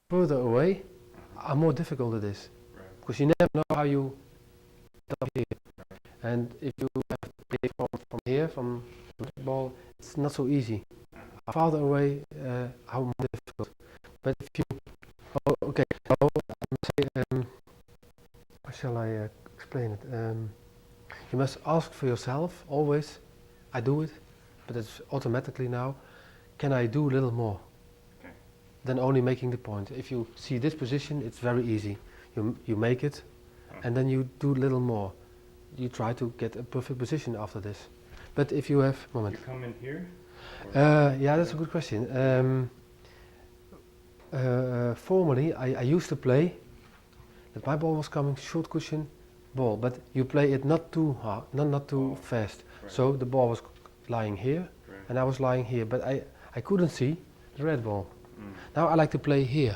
further away, more difficult it is. Right. Because you never know how you get up here. And if you have to play from here, from the ball, it's not so easy. Farther away, how more difficult. But if you, okay, so how shall I explain it? You must ask for yourself always. I do it, but it's automatically now. Can I do a little more than only making the point? If you see this position, it's very easy. You make it, and then you do a little more. You try to get a perfect position after this. But if you have moment. You come in here? Yeah, that's a good question. Formerly, I used to play that my ball was coming short cushion ball, but you play it not too hard, not too fast. Right. So the ball was lying here, Right. and I was lying here, but I couldn't see the red ball. Mm. Now I like to play here,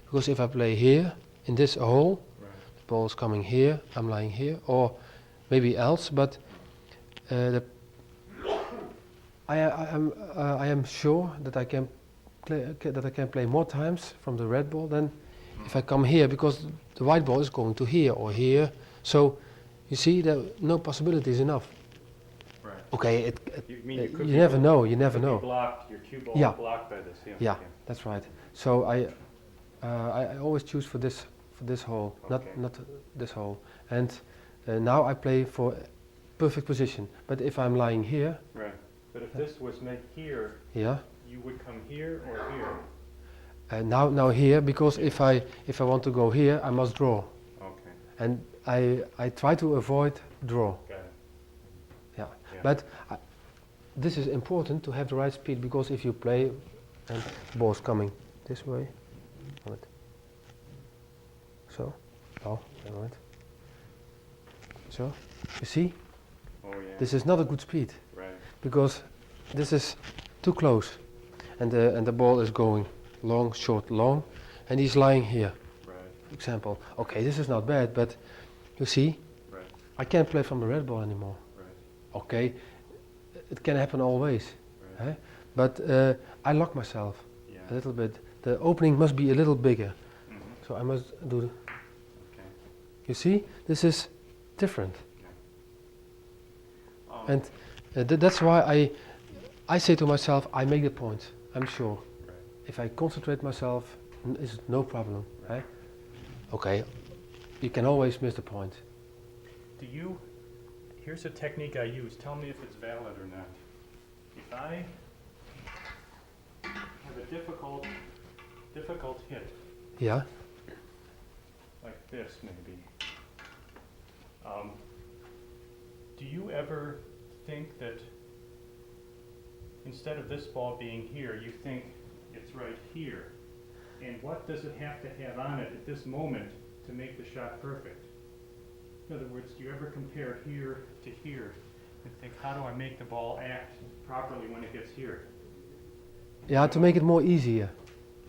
because if I play here in this hole, Right. the ball is coming here, I'm lying here, or maybe else. But I am sure that I can play more times from the red ball than if I come here, because the white ball is going to here or here. So you see, there no possibilities enough. Right. Okay, you never know. You never know. Blocked, your cue ball Yeah. is blocked by this. Yeah, that's right. So I always choose for this hole, Okay. not this hole. And now I play for perfect position. But if I'm lying here, Right. But if this was made here, yeah. you would come here or here. Now here, because if I want to go here, I must draw. Okay. And I try to avoid draw. Got it. Yeah. Yeah. But this is important to have the right speed, because if you play and the ball's coming this way, right. So, right. So, you see, Oh yeah. this is not a good speed, Right. because this is too close, and the ball is going long, short, long, and he's lying here. Right. For example, okay, this is not bad, but you see, Right. I can't play from the red ball anymore. Right. Okay, it can happen always, Right. but I lock myself Yeah. a little bit. The opening must be a little bigger, Mhm. so I must do. Okay. You see, this is different, and that's why I say to myself, I make the point. I'm sure. Right. If I concentrate myself, it's no problem, right? Okay, you can always miss the point. Here's a technique I use. Tell me if it's valid or not. If I have a difficult hit, Yeah. like this maybe, do you ever think that instead of this ball being here, you think it's right here? And what does it have to have on it at this moment to make the shot perfect? In other words, do you ever compare here to here and think, how do I make the ball act properly when it gets here? Yeah, to make it more easier.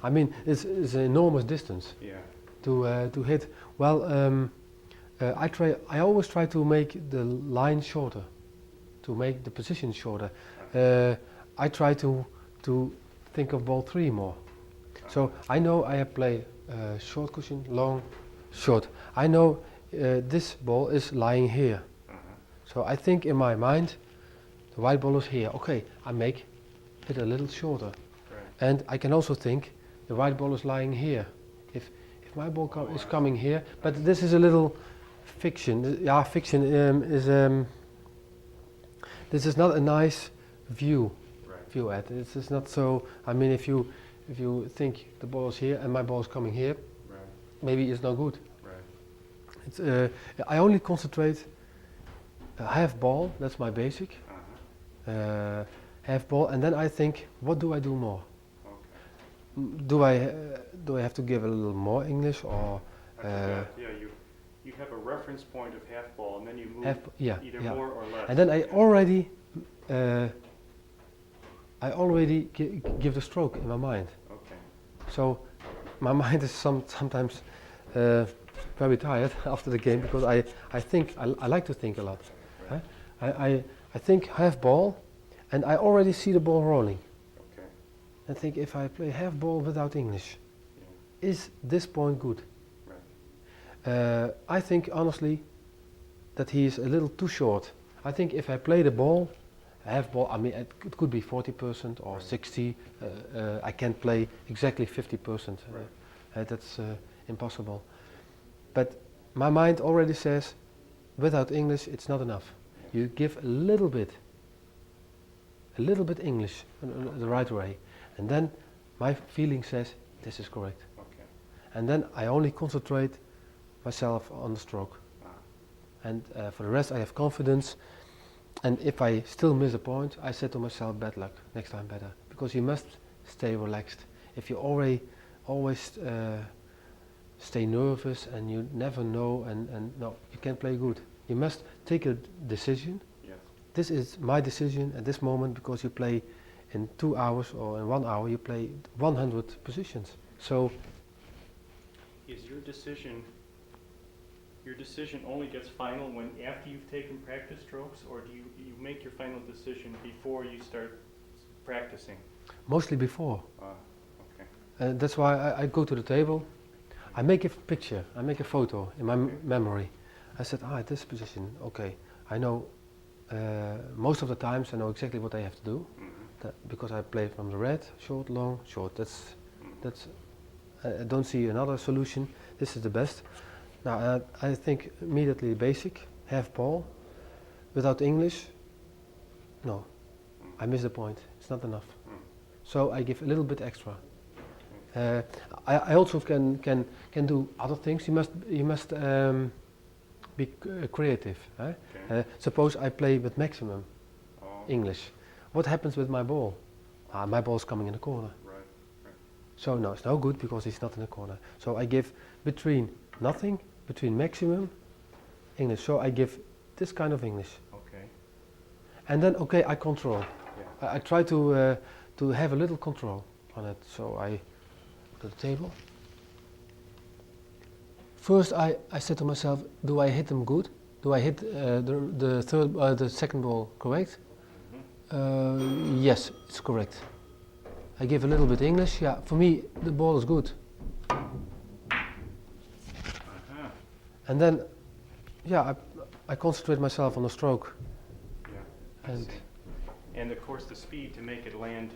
I mean, it's an enormous distance Yeah. to hit. Well, I always try to make the line shorter, to make the position shorter. I try to think of ball 3 more. So I know I play short cushion, long, short. I know this ball is lying here. So I think in my mind, the white ball is here. Okay, I make it a little shorter. Right. And I can also think the white ball is lying here. If my ball is coming here, but this is a little fiction. Yeah, fiction is this is not a nice view. Right. View at it. It's not so. I mean, if you think the ball is here and my ball is coming here, Right. maybe it's no good. Right. It's I only concentrate half ball. That's my basic. Half ball, and then I think, what do I do more? Okay. Do I have to give a little more English or? Yeah, you have a reference point of half ball, and then you move either more or less. And then I already give the stroke in my mind. Okay. So my mind is sometimes very tired after the game, because I think I like to think a lot. Right. I think half ball, and I already see the ball rolling. Okay. I think if I play half ball without English, is this point good? Right. I think honestly that he is a little too short. I think if I play the ball, half ball, I mean it could be 40% or Right. 60. I can't play exactly 50%. Right. That's impossible. But my mind already says, without English, it's not enough. Yeah. You give a little bit English the right way, and then my feeling says this is correct. Okay. And then I only concentrate myself on the stroke. Ah. And for the rest, I have confidence. And if I still miss a point, I say to myself, bad luck, next time better. Because you must stay relaxed. If you always stay nervous and you never know, and no, you can't play good. You must take a decision. Yes. This is my decision at this moment, because you play in 2 hours or in 1 hour, you play 100 positions. So Is your decision only gets final when after you've taken practice strokes, or do you make your final decision before you start practicing? mostly before. Okay. That's why I go to the table. I make a picture, I make a photo in my memory. I said, this position, okay. I know, most of the times I know exactly what I have to do. Mm-hmm. Because I play from the red, short, long, short. Mm-hmm. I don't see another solution. This is the best. Now I think immediately basic, half ball, without English. No, I miss the point. It's not enough. So I give a little bit extra. I also can do other things. You must be creative. Okay. Suppose I play with maximum Oh. English. What happens with my ball? My ball is coming in the corner. Right. Right. So no, it's no good because it's not in the corner. So I give between nothing, between maximum English. So I give this kind of English. Okay. And then okay, I control. Yeah. I try to have a little control on it. So I to the table. First, I said to myself, do I hit them good? Do I hit the second ball correct? Mm-hmm. Yes, it's correct. I give a little bit English. Yeah, for me the ball is good. Uh-huh. And then, yeah, I concentrate myself on the stroke. Yeah. I And see. And of course the speed to make it land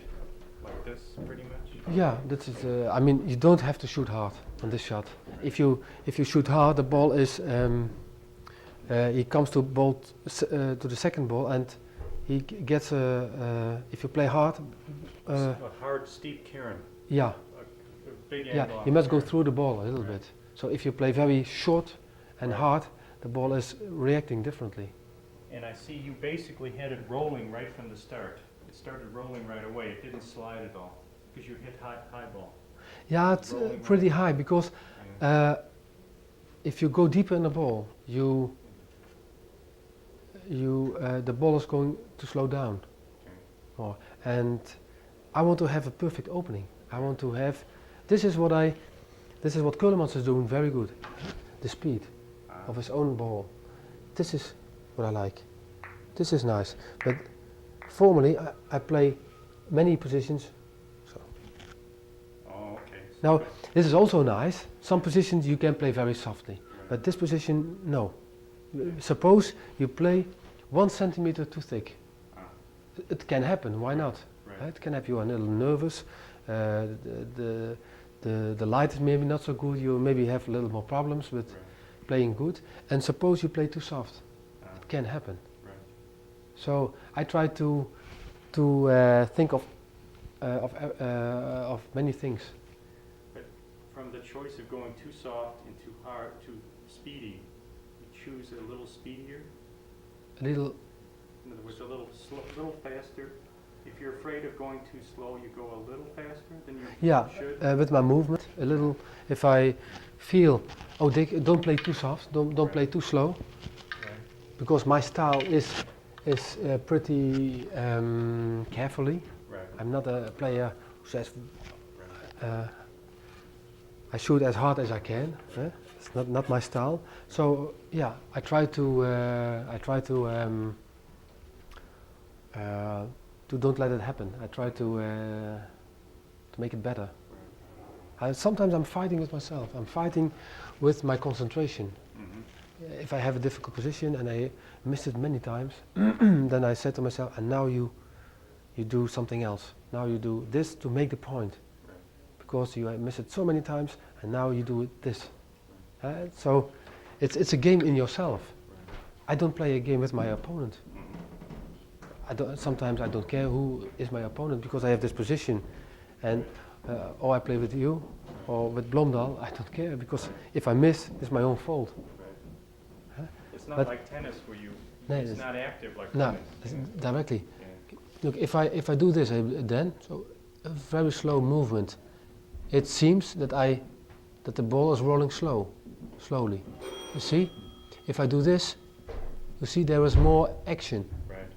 like this, pretty much. yeah, that is. I mean, you don't have to shoot hard on this shot. If you shoot hard, the ball is. He comes to to the second ball, and he gets a. If you play hard. A hard, steep carom. Yeah. A big Yeah. angle. You must go through the ball a little Right. bit. So if you play very short and Right. hard, the ball is reacting differently. And I see you basically had it rolling right from the start. It started rolling right away. It didn't slide at all because you hit high ball. Yeah, it's Rolling pretty right. high because if you go deeper in the ball, the ball is going to slow down more. And I want to have a perfect opening. I want to have. This is what Keulemans is doing very good. The speed of his own ball. This is what I like. This is nice. But formally, I play many positions. So Oh, okay. now this is also nice. Some positions you can play very softly, but this position no. Suppose you play 1 centimeter too thick. It can happen. Why not? Right. It can have you a little nervous. The light is maybe not so good. You maybe have a little more problems with playing good. And suppose you play too soft. It can happen. Right. So I try to think of many things. But from the choice of going too soft and too hard, too speedy, you choose a little speedier. A little. In other words, a little faster. If you're afraid of going too slow, you go a little faster than you Yeah, should. with my movement, a little. If I feel, oh, don't play too soft, don't play too slow, Right. because my style is pretty carefully. Right. I'm not a player who says Right. I shoot as hard as I can. It's not my style. So yeah, I try to don't let it happen. I try to make it better. Sometimes I'm fighting with myself. I'm fighting with my concentration. Mm-hmm. If I have a difficult position and I miss it many times, then I said to myself, and now you do something else. Now you do this to make the point. Right. Because you have missed it so many times, and now you do it this. So it's a game in yourself. Right. I don't play a game with my opponent. Mm-hmm. Sometimes I don't care who is my opponent because I have this position, and or I play with you or with Blomdahl. I don't care because if I miss, it's my own fault. Right. It's not But like tennis where you. No, it's not active like no, tennis. it's Yeah. directly. Yeah. Look, if I do this, then so a very slow movement, it seems that the ball is rolling slowly. You see, if I do this, you see there is more action. Right.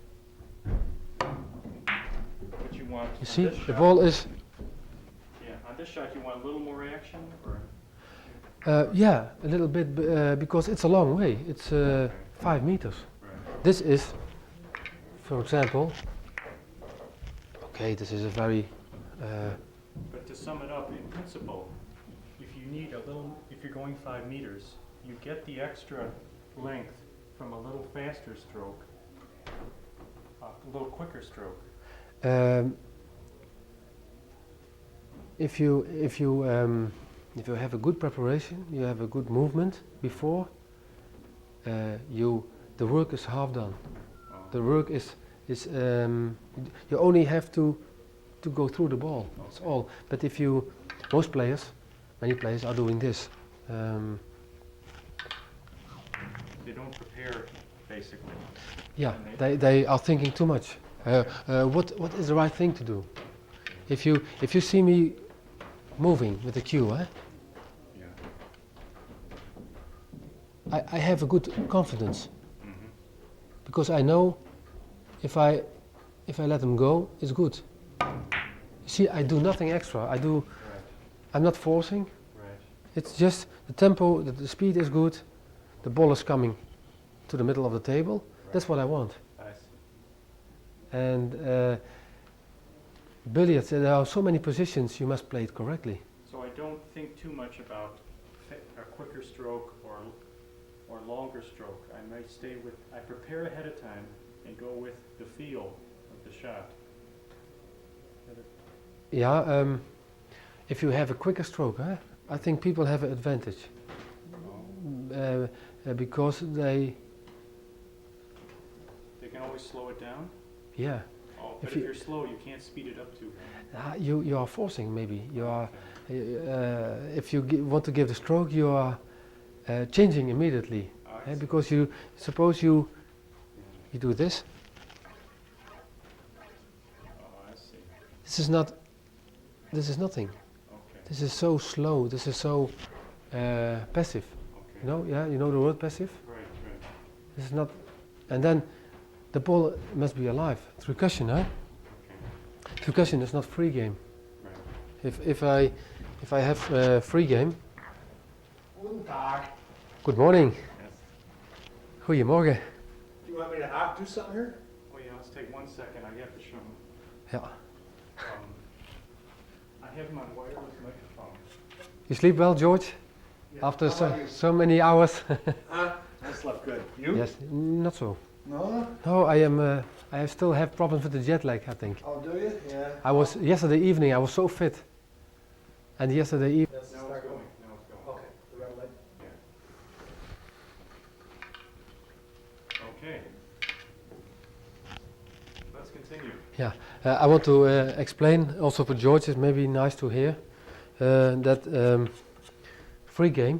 But you want. You on see, this the shot- ball is Yeah. On this shot, you want a little more action, or. yeah, a little bit because it's a long way. It's 5 meters. Right. This is, for example, okay, this is a very But to sum it up, in principle, if you need a little, if you're going 5 meters, you get the extra length from a little faster stroke, a little quicker stroke. if you have a good preparation, you have a good movement before, the work is half done. The work is you only have to go through the ball. That's all. But if many players are doing this. They don't prepare, basically. Yeah, And they are thinking too much. What is the right thing to do? If you see me moving with the cue, Yeah. I have a good confidence Mm-hmm. because I know if I let them go, it's good. You see, I do nothing extra. Right. I'm not forcing. Right. It's just the tempo, the speed is good. The ball is coming to the middle of the table. Right. That's what I want. I see. And billiards, there are so many positions. You must play it correctly. So I don't think too much about a quicker stroke or longer stroke. I might stay with. I prepare ahead of time and go with the feel of the shot. Yeah. If you have a quicker stroke, I think people have an advantage because They can always slow it down. yeah. Oh, If but if you- you're slow, you can't speed it up too. You are forcing maybe. You are if you want to give the stroke, you are changing immediately because you suppose you do this. Oh, I see. This is nothing. Okay. This is so slow. This is so passive. Okay. You know? Yeah, you know the word passive. Right. Right. This is not. And then the ball must be alive. Through cushion, huh? Okay. Through cushion is not free game. Right. If I have free game. Guten Tag. Good morning. Yes. Goedemorgen. Do you want me to do something here? Oh yeah. Let's take 1 second. I have to show him. Yeah. I have him on wireless microphone. You sleep well, George? Yeah. After How about you? so many hours? I slept good. You? Yes, not so. No? No, I still have problems with the jet lag, I think. Oh, do you? Yeah. I was yesterday evening. I was so fit, and yesterday evening. That's Now it's going. Now it's going. Okay. The red light. Okay. Let's continue. I want to explain also for George. It's maybe nice to hear that free game.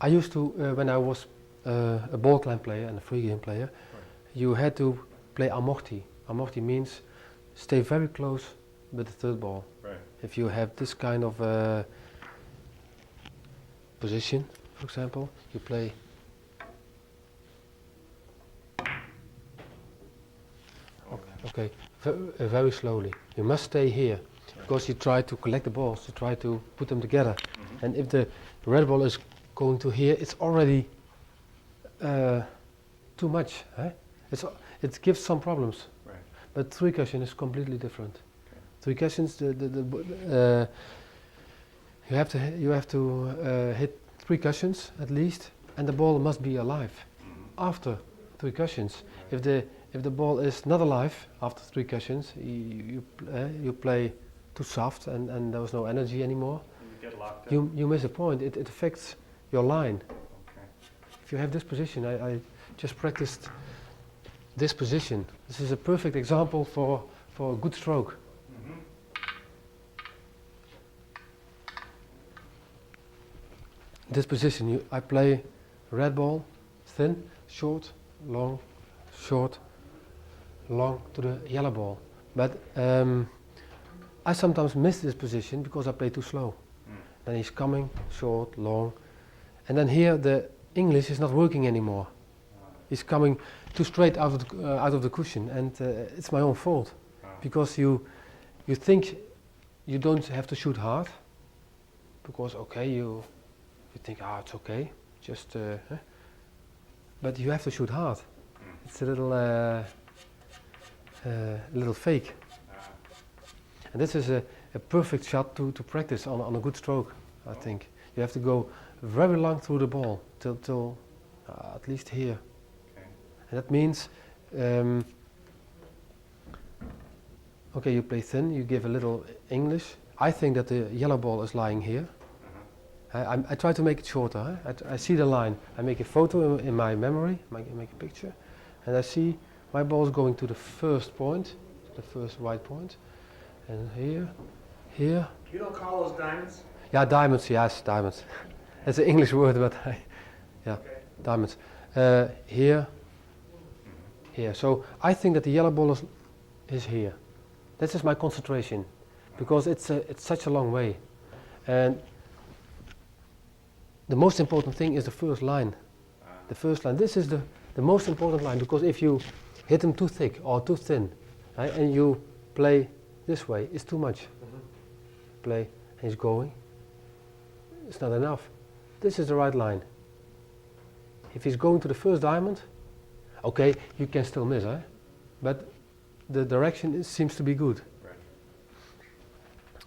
I used to when I was a ball climb player and a free game player. You had to play amorti. Amorti means stay very close with the third ball. Right. If you have this kind of position, for example, you play. Okay, very slowly. You must stay here because you try to collect the balls, you try to put them together. Mm-hmm. And if the red ball is going to here, it's already too much. It gives some problems. Right. But three cushion is completely different. Okay. Three cushions, You have to hit 3 cushions at least, and the ball must be alive after 3 cushions. If the ball is not alive after 3 cushions, you play too soft, and there was no energy anymore. You get locked up. You miss a point. It affects your line. Okay. If you have this position, I just practiced this position. This is a perfect example for a good stroke. Mm-hmm. This position, I play red ball, thin, short, long, short, long to the yellow ball. But I sometimes miss this position because I play too slow. Then he's coming, short, long. And then here the English is not working anymore. He's coming too straight out of the cushion, and it's my own fault. Because you think you don't have to shoot hard, because okay, you think, it's okay, just, but you have to shoot hard. It's a little fake. And this is a perfect shot to practice on a good stroke, I think. You have to go very long through the ball, till at least here. Okay. And that means, okay, you play thin, you give a little English. I think that the yellow ball is lying here. I try to make it shorter. I see the line. I make a photo in my memory, make a picture, and I see my ball is going to the first point, the first white point, and here. You don't call those diamonds? Yeah, diamonds. Yes, diamonds. That's an English word, but yeah, Okay. diamonds. Here. So I think that the yellow ball is here. This is my concentration, because it's such a long way, and the most important thing is the first line. The first line. This is the most important line, because if you hit them too thick or too thin, right, and you play this way, it's too much. Play, and he's going. It's not enough. This is the right line. If he's going to the first diamond, okay, you can still miss, but the direction seems to be good. Right.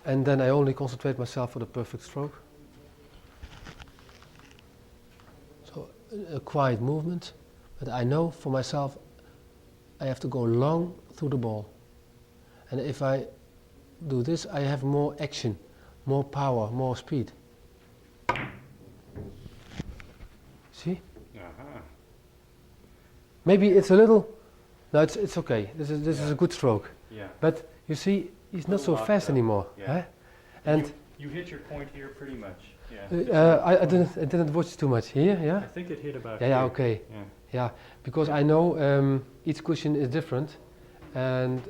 And then I only concentrate myself for the perfect stroke. So a quiet movement, but I know for myself I have to go long through the ball. And if I do this, I have more action, more power, more speed. See? Uh-huh. Maybe it's a little. No, it's okay. This is a good stroke. Yeah. But you see, he's not so Locked fast up. anymore. Yeah. And you hit your point here pretty much. Yeah. I didn't watch too much here. Yeah. I think it hit about Yeah. here. Okay. Yeah. Yeah. Because I know each cushion is different, and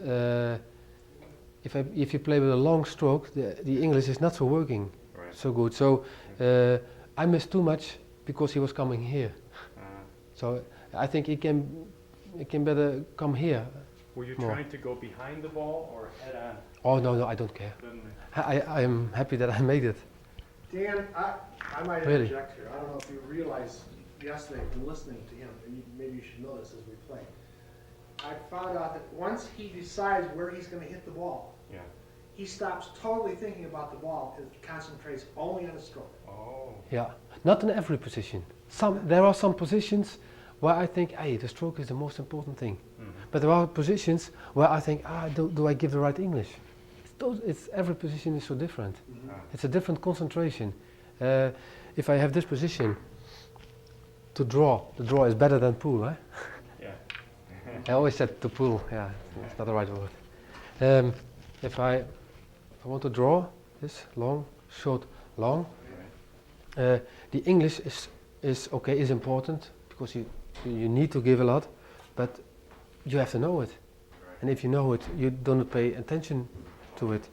if you play with a long stroke, the English is not so working Right. so good. So I missed too much because he was coming here. So I think it can better come here. Were you more. trying to go behind the ball or head on? Oh no, I don't care. Doesn't I am happy that I made it. Dan, I might Really? interject here. I don't know if you realized yesterday from listening to him, and maybe you should know this as we play. I found out that once he decides where he's going to hit the ball, Yeah. he stops totally thinking about the ball and concentrates only on the stroke. Oh. Yeah, not in every position. There are some positions where I think, hey, the stroke is the most important thing. But there are positions where I think, do I give the right English? Every position is so different. It's a different concentration. If I have this position to draw, the draw is better than pull, eh? Yeah. I always said to pull, yeah, it's not the right word. If I want to draw this long, short, long, the English is okay, is important, because you need to give a lot, but you have to know it. And if you know it, you don't pay attention to it.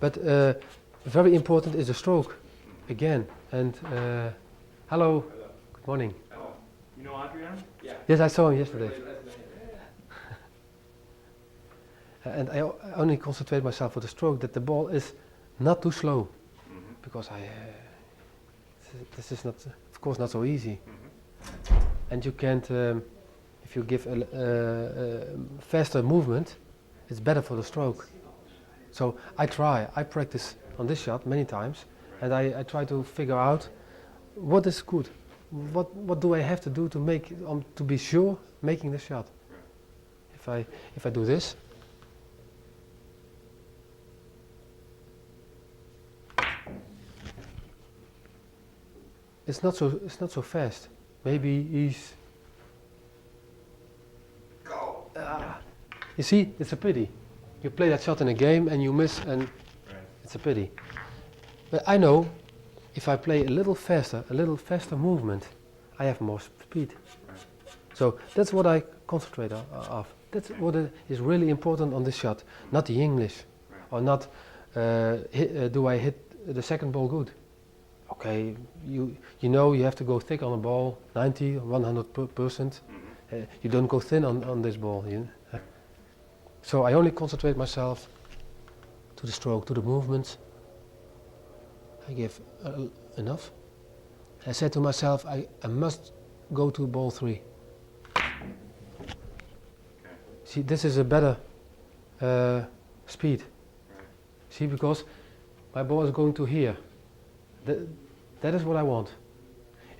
But very important is the stroke, again. And hello, good morning. Hello. You know Adrian? Yes, I saw him yesterday. And I only concentrate myself for the stroke, that the ball is not too slow, because this is not, of course, not so easy. And you can't, if you give a faster movement, it's better for the stroke. So I practice on this shot many times, and I try to figure out what is good. What do I have to do to make to be sure making the shot? If I do this, it's not so fast. Maybe he's. You see, it's a pity. You play that shot in a game and you miss, and it's a pity. But I know, if I play a little faster movement, I have more speed. So that's what I concentrate on. That's what is really important on this shot, not the English, or not do I hit the second ball good. Okay, you know you have to go thick on a ball, 90 or 100%. You don't go thin on this ball. So I only concentrate myself to the stroke, to the movement. I give enough. I said to myself, I must go to ball 3. See, this is a better speed. See, because my ball is going to here. That is what I want.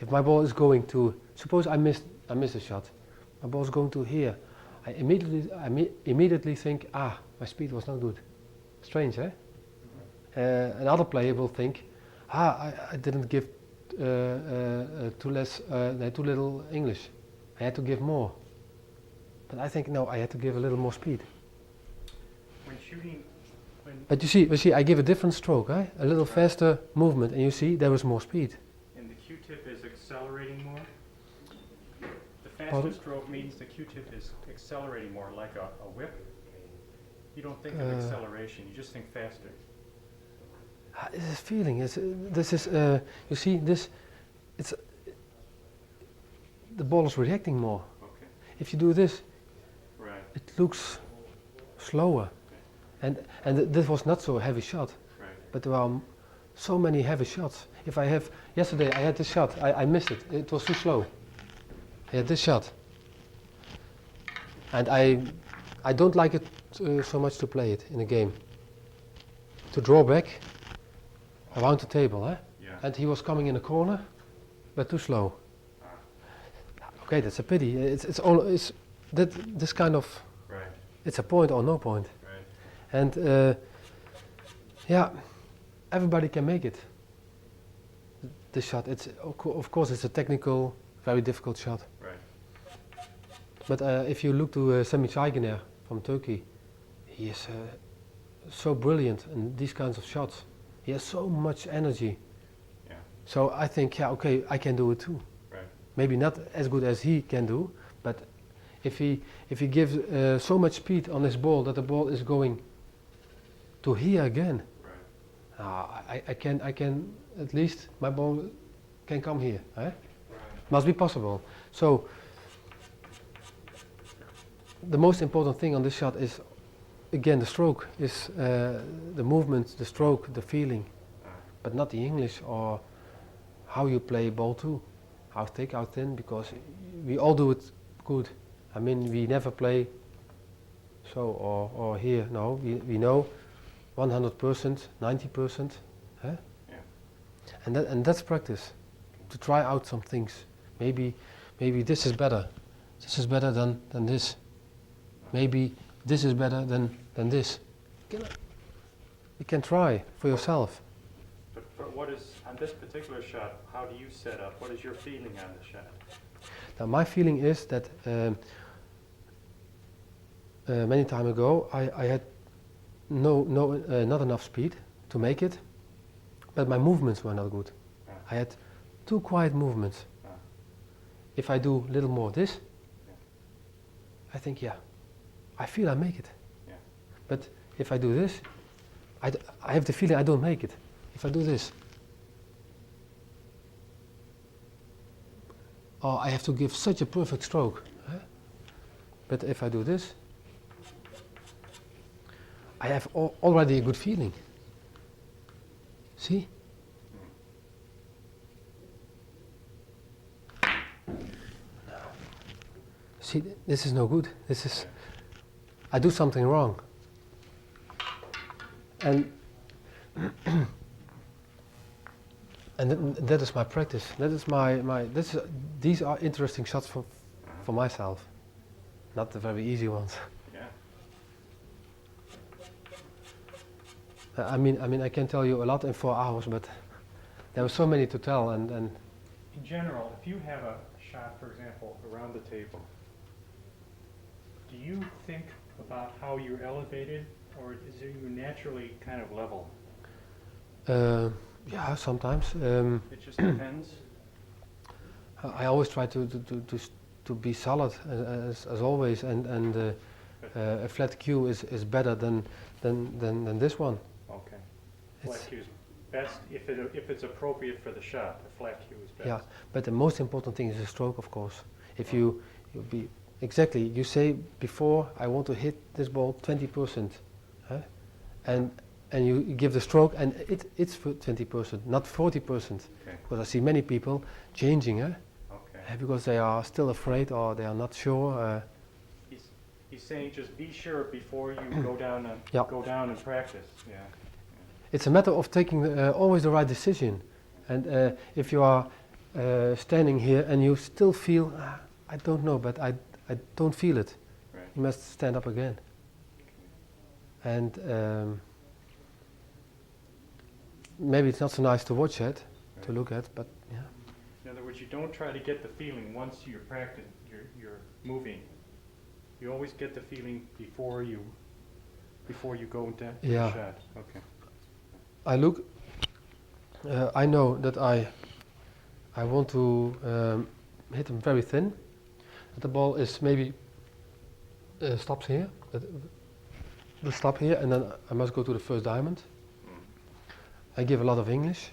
If my ball is going to, suppose I miss a shot, my ball is going to here. I immediately think, my speed was not good. Strange, eh? Another player will think, I didn't give too little English. I had to give more. But I think no, I had to give a little more speed. When shooting, but you see, I give a different stroke, eh? A little faster movement, and you see there was more speed. And the Q-tip is accelerating more? The faster Pardon? stroke means the Q-tip is accelerating more, like a whip. You don't think of acceleration, you just think faster. It's a feeling. You see, the ball is reacting more. Okay. If you do this, Right. it looks slower. And this was not so a heavy shot, Right. but there are so many heavy shots. Yesterday I had this shot, I missed it. It was too slow. I had this shot, and I don't like it so much to play it in a game. To draw back around the table, eh? Yeah. And he was coming in the corner, but too slow. Okay, that's a pity. It's this kind of. Right. It's a point or no point. Right. And everybody can make it. This shot, of course it's a technical, very difficult shot. Right. But if you look to Semih Sayginer from Turkey, he is so brilliant in these kinds of shots. He has so much energy. Yeah. So I think, okay, I can do it too. Right. Maybe not as good as he can do, but if he gives so much speed on his ball that the ball is going to here again, Right. I can at least my ball can come here. Eh? Right. Must be possible. So the most important thing on this shot is, again, the stroke is the movement, the stroke, the feeling, but not the English or how you play ball 2, how thick, how thin, because we all do it good. I mean, we never play so or here. No, we know 100%, 90%. Eh? Yeah. And that's practice. To try out some things. Maybe this is better. This is better than this. Maybe this is better than this. You can try for yourself. But what is, on this particular shot, how do you set up? What is your feeling on the shot? Now my feeling is that many time ago I had not enough speed to make it, but my movements were not good. Yeah. I had too quiet movements. Yeah. If I do a little more this, Yeah. I think I feel I make it. Yeah. But if I do this, I have the feeling I don't make it. If I do this, I have to give such a perfect stroke. Eh? But if I do this, I have already a good feeling. See? See, this is no good. I do something wrong. And And that is my practice. That is these are interesting shots for myself, not the very easy ones. Yeah. I mean, I can tell you a lot in 4 hours, but there are so many to tell. And In general, if you have a shot, for example, around the table, do you think about how you're elevated, or is it you naturally kind of level? yeah, sometimes. It just depends. I always try to be solid as always, and a flat cue is better than this one. Okay. It's- Flat cue is best if it's appropriate for the shot. The flat cue is best. Yeah, but the most important thing is the stroke, of course. If you be exactly, you say before, I want to hit this ball 20%, huh? and you give the stroke, and it's for 20%, not 40%, Okay. because I see many people changing, Okay. because they are still afraid or they are not sure. He's saying just be sure before you go down and Yeah. go down and practice. Yeah. It's a matter of taking always the right decision, and if you are standing here and you still feel, I don't know, but I don't feel it, Right. you must stand up again. And maybe it's not so nice to watch it, to Right. look at, but yeah. In other words, you don't try to get the feeling once you're practicing, you're moving. You always get the feeling before you go into Yeah. the shot. Okay. I look, I know that I want to hit them very thin. The ball is maybe stops here, will stop here, and then I must go to the first diamond. I give a lot of English.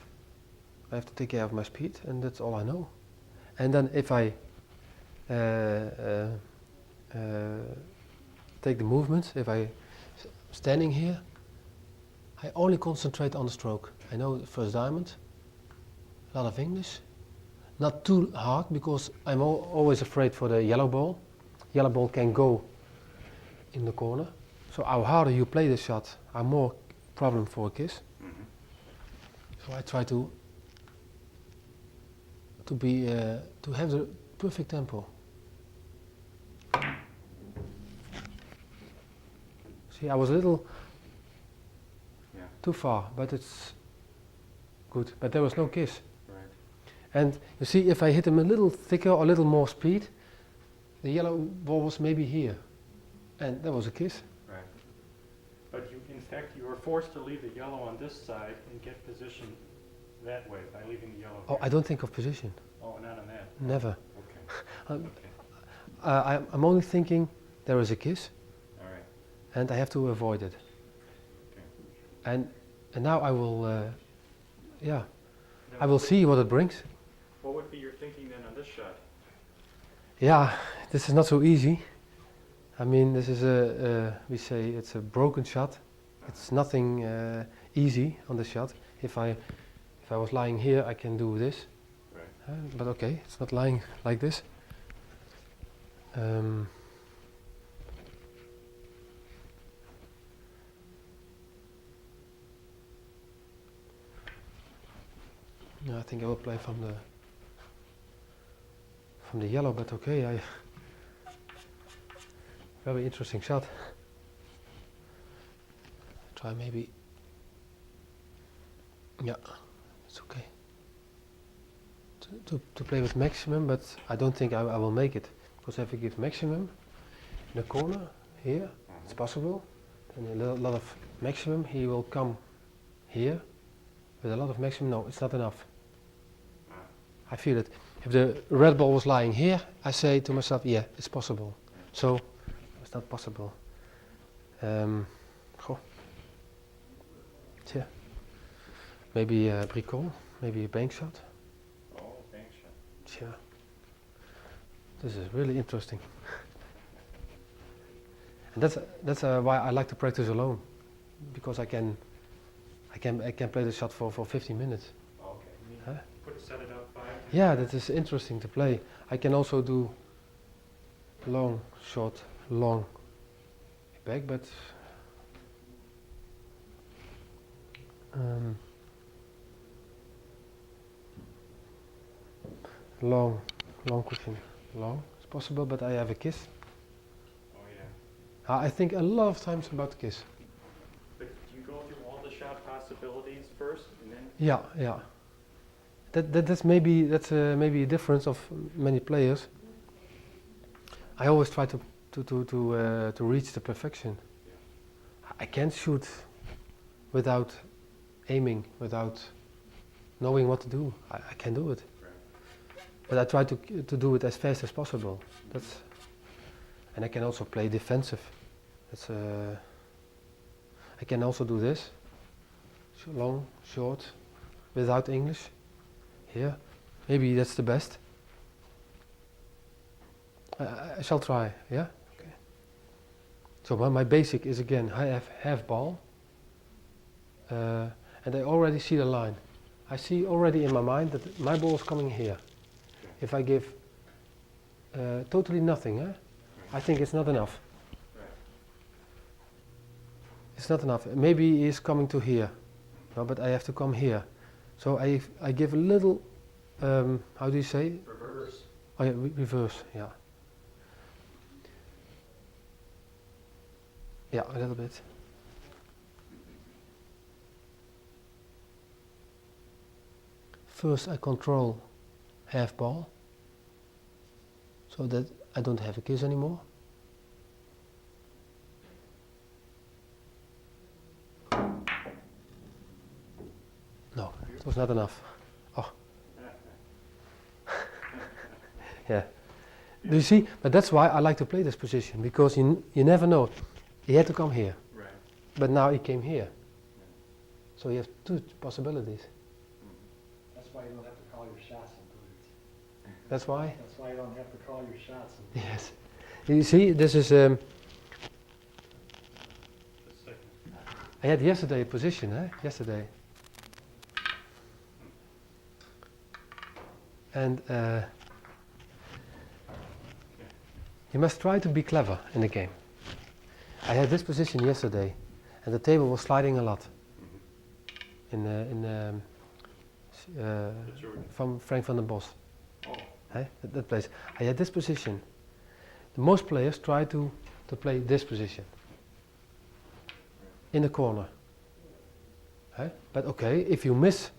I have to take care of my speed, and that's all I know. And then if I take the movements, if I standing here, I only concentrate on the stroke. I know the first diamond, a lot of English, not too hard because I'm always afraid for the yellow ball. Yellow ball can go in the corner. So how harder you play the shot, how more problem for a kiss. So I try to have the perfect tempo. See, I was a little too far, but it's good. But there was no kiss. Right. And you see, if I hit him a little thicker or a little more speed, the yellow ball was maybe here, and there was a kiss. Right. But in fact, you are forced to leave the yellow on this side and get position that way by leaving the yellow. Oh, here. I don't think of position. Oh, not on that. Never. Okay. Okay. I'm only thinking there is a kiss, All right. and I have to avoid it. Okay. And now I will, Now, I will see what it brings. What would be your thinking then on this shot? Yeah, this is not so easy. I mean, this is we say it's a broken shot. It's nothing easy on the shot. If I was lying here, I can do this. Right. But okay, it's not lying like this. Yeah, I think I will play from the yellow, but okay, very interesting shot. Try maybe. Yeah, it's okay. To play with maximum, but I don't think I will make it, because if I give maximum in the corner here, it's possible. And a lot of maximum, he will come here. With a lot of maximum, no, it's not enough. I feel it. If the red ball was lying here, I say to myself, yeah, it's possible. So, it's not possible. Tja. Maybe a bricole, maybe a bank shot. Oh, bank shot. Tja. This is really interesting. And that's why I like to practice alone, because I can play the shot for 15 minutes. Oh, okay. You mean Huh? set it up 5? Yeah, that is interesting to play. I can also do long, short, long back, but Um, long question. Long is possible, but I have a kiss. Oh, yeah. I think a lot of times about the kiss. But do you go through all the shot possibilities first and then? Yeah, yeah. That's maybe maybe a difference of many players. I always try to reach the perfection. I can't shoot without aiming, without knowing what to do. I can't do it. But I try to do it as fast as possible. And I can also play defensive. I can also do this, long, short, without English. Here, maybe that's the best. I shall try. Yeah. Okay. So my basic is again I have half ball, and I already see the line. I see already in my mind that my ball is coming here. If I give totally nothing, I think it's not enough. It's not enough. Maybe he's coming to here, no, but I have to come here. So I give a little, how do you say? Reverse. Oh yeah, reverse, yeah. Yeah, a little bit. First I control half ball, so that I don't have a kiss anymore. No, it was not enough. Oh. Yeah. Do you see? But that's why I like to play this position, because you never know. He had to come here. Right. But now he came here. So you have two possibilities. That's why you don't have to call your shots in billiards. That's why? That's why you don't have to call your shots in billiards. Yes. You see, this is, I had yesterday a position, yesterday. And you must try to be clever in the game. I had this position yesterday, and the table was sliding a lot. From Frank van den Bos. Oh. That place. I had this position. Most players try to play this position. In the corner. But okay, if you miss,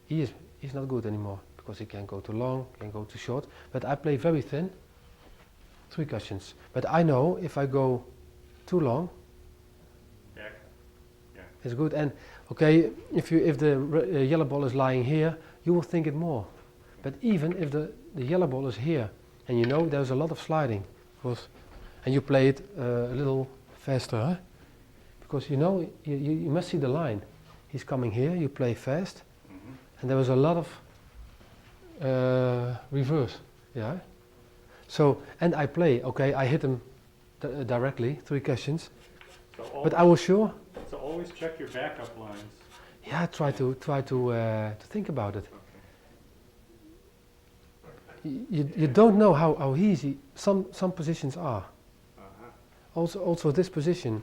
he's not good anymore, because he can go too long, can go too short. But I play very thin, 3 cushions. But I know if I go too long, it's good. And okay, if the yellow ball is lying here, you will think it more. But even if the yellow ball is here, and you know there's a lot of sliding, and you play it a little faster, because you know you must see the line. He's coming here, you play fast, and there was a lot of reverse. Yeah. So, and I play. Okay, I hit him directly, 3 cushions. So but I was sure. So always check your backup lines. Yeah, try to think about it. Okay. You don't know how easy some positions are. Also this position.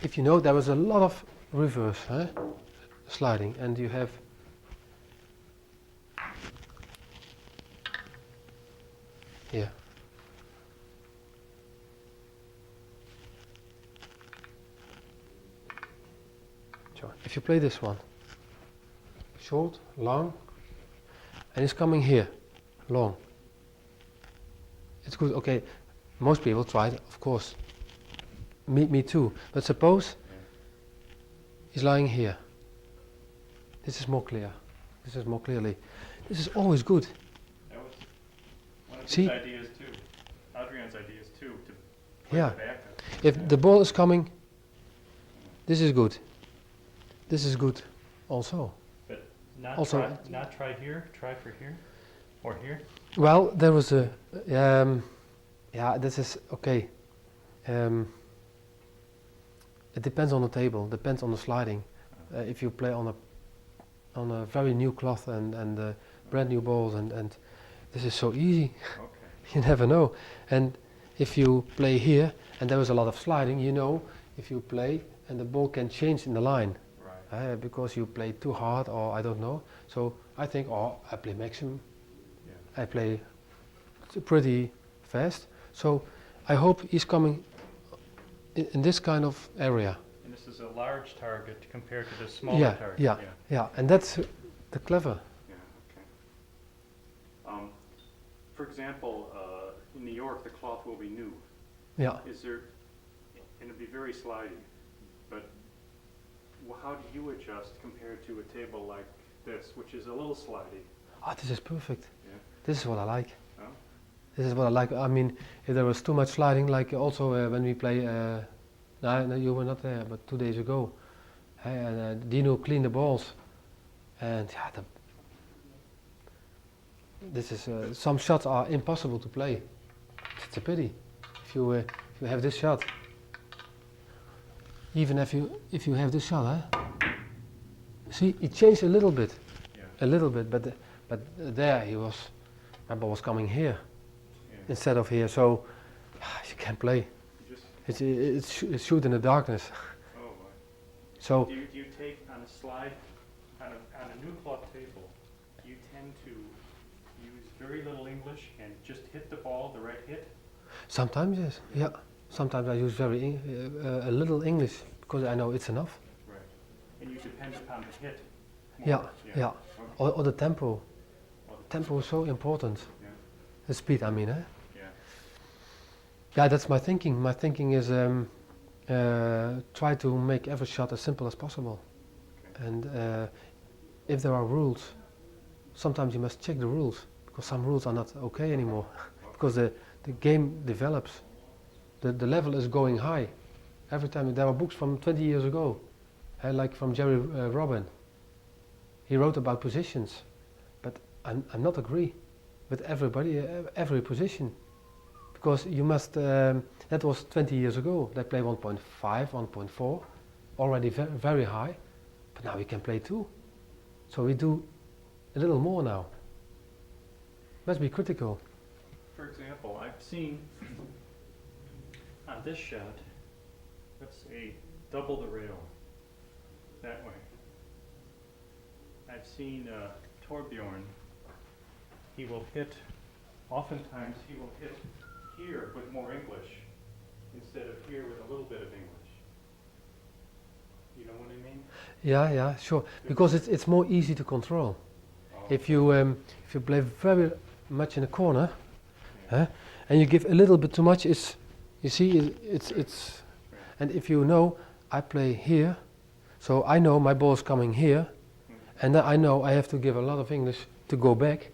If you know there was a lot of reverse sliding, and you have here. Sure. If you play this one, short, long, and it's coming here, long. It's good. Okay, most people try it, of course. Me too. But suppose he's lying here. This is more clear. This is more clearly. This is always good. That was one of See? his ideas too. Adrian's ideas too, to play Yeah. the backup. If the ball is coming, this is good. This is good also. But not Also- try here, try for here, or here. Well, there was a, yeah, this is, okay. It depends on the table, depends on the sliding. If you play on a very new cloth and brand new balls, and this is so easy, Okay. you never know. And if you play here, and there was a lot of sliding, you know, if you play and the ball can change in the line Right. because you play too hard or I don't know. So I think, oh, I play maximum. Yeah. I play pretty fast. So I hope he's coming in this kind of area. And this is a large target compared to the smaller Yeah, target. yeah, yeah, and that's the clever. Yeah, okay. For example, in New York, the cloth will be new. Yeah. Is there, and it'll be very slidey, but how do you adjust compared to a table like this, which is a little slidey? Ah, this is perfect. Yeah. This is what I like. Oh? This is what I like. I mean, if there was too much sliding, like also when we play, no, you were not there, but 2 days ago, Dino cleaned the balls, and yeah, this is some shots are impossible to play. It's a pity if you have this shot. Even if you have this shot, see, it changed a little bit, but there he was. My ball was coming here instead of here, so you can't play. It's shoot in the darkness. Oh, boy. So Do you take on a slide, on a new cloth table, you tend to use very little English and just hit the ball, the right hit? sometimes yes, yeah. Sometimes I use a little English because I know it's enough. Right. And you depend upon the hit more? Yeah. Okay. Or the tempo. Well, Tempo is so important. Yeah. The speed, I mean, Yeah. Yeah, that's my thinking. My thinking is try to make every shot as simple as possible. Okay. And if there are rules, sometimes you must check the rules because some rules are not okay anymore because the game develops. The level is going high. Every time there are books from 20 years ago, like from Jerry Robin. He wrote about positions, but I'm not agree with everybody, every position. Because you must, that was 20 years ago, they play 1.5, 1.4, already very high, but now we can play 2. So we do a little more now. Must be critical. For example, I've seen on this shot, let's say, double the rail, that way. I've seen Torbjorn, he will hit, oftentimes he will hit here with more English instead of here with a little bit of English. You know what I mean? Yeah, sure. Because it's more easy to control. Oh. If you play very much in a corner, and you give a little bit too much, you see, it's, and if you know, I play here, so I know my ball is coming here, and then I know I have to give a lot of English to go back,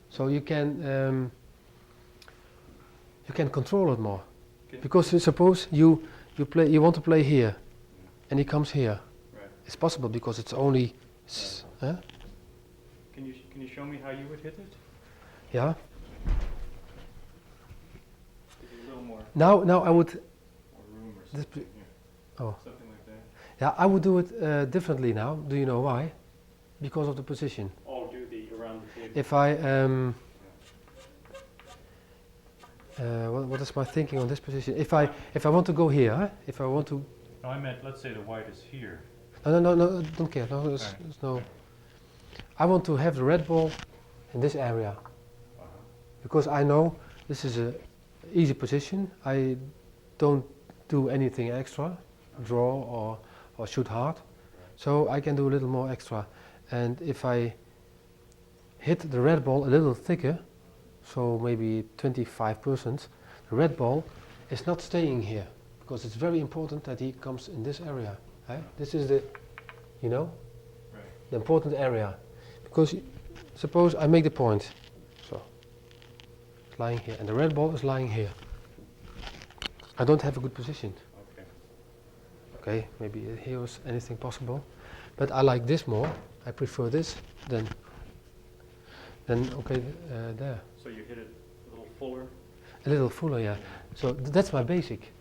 so you can control it more. Okay. Because suppose you want to play here, and he comes here. Right. It's possible because it's only, Can you show me how you would hit it? yeah. Give you a little more Now I would, room or This something. oh. Something like that. yeah, I would do it differently now. Do you know why? Because of the position. Oh, do the around the table. If I what is my thinking on this position? If I want to go here, if I want to, No, I meant, let's say the white is here. no, don't care. No, there's no. I want to have the red ball in this area because I know this is a easy position. I don't do anything extra, draw or shoot hard, so I can do a little more extra. And if I hit the red ball a little thicker, so maybe 25%, the red ball is not staying here because it's very important that he comes in this area. This is the, the important area. Because suppose I make the point, so it's lying here, and the red ball is lying here. I don't have a good position. Okay, maybe here is anything possible, but I like this more. I prefer this than okay there. So you hit it a little fuller? A little fuller, yeah. So that's my basic.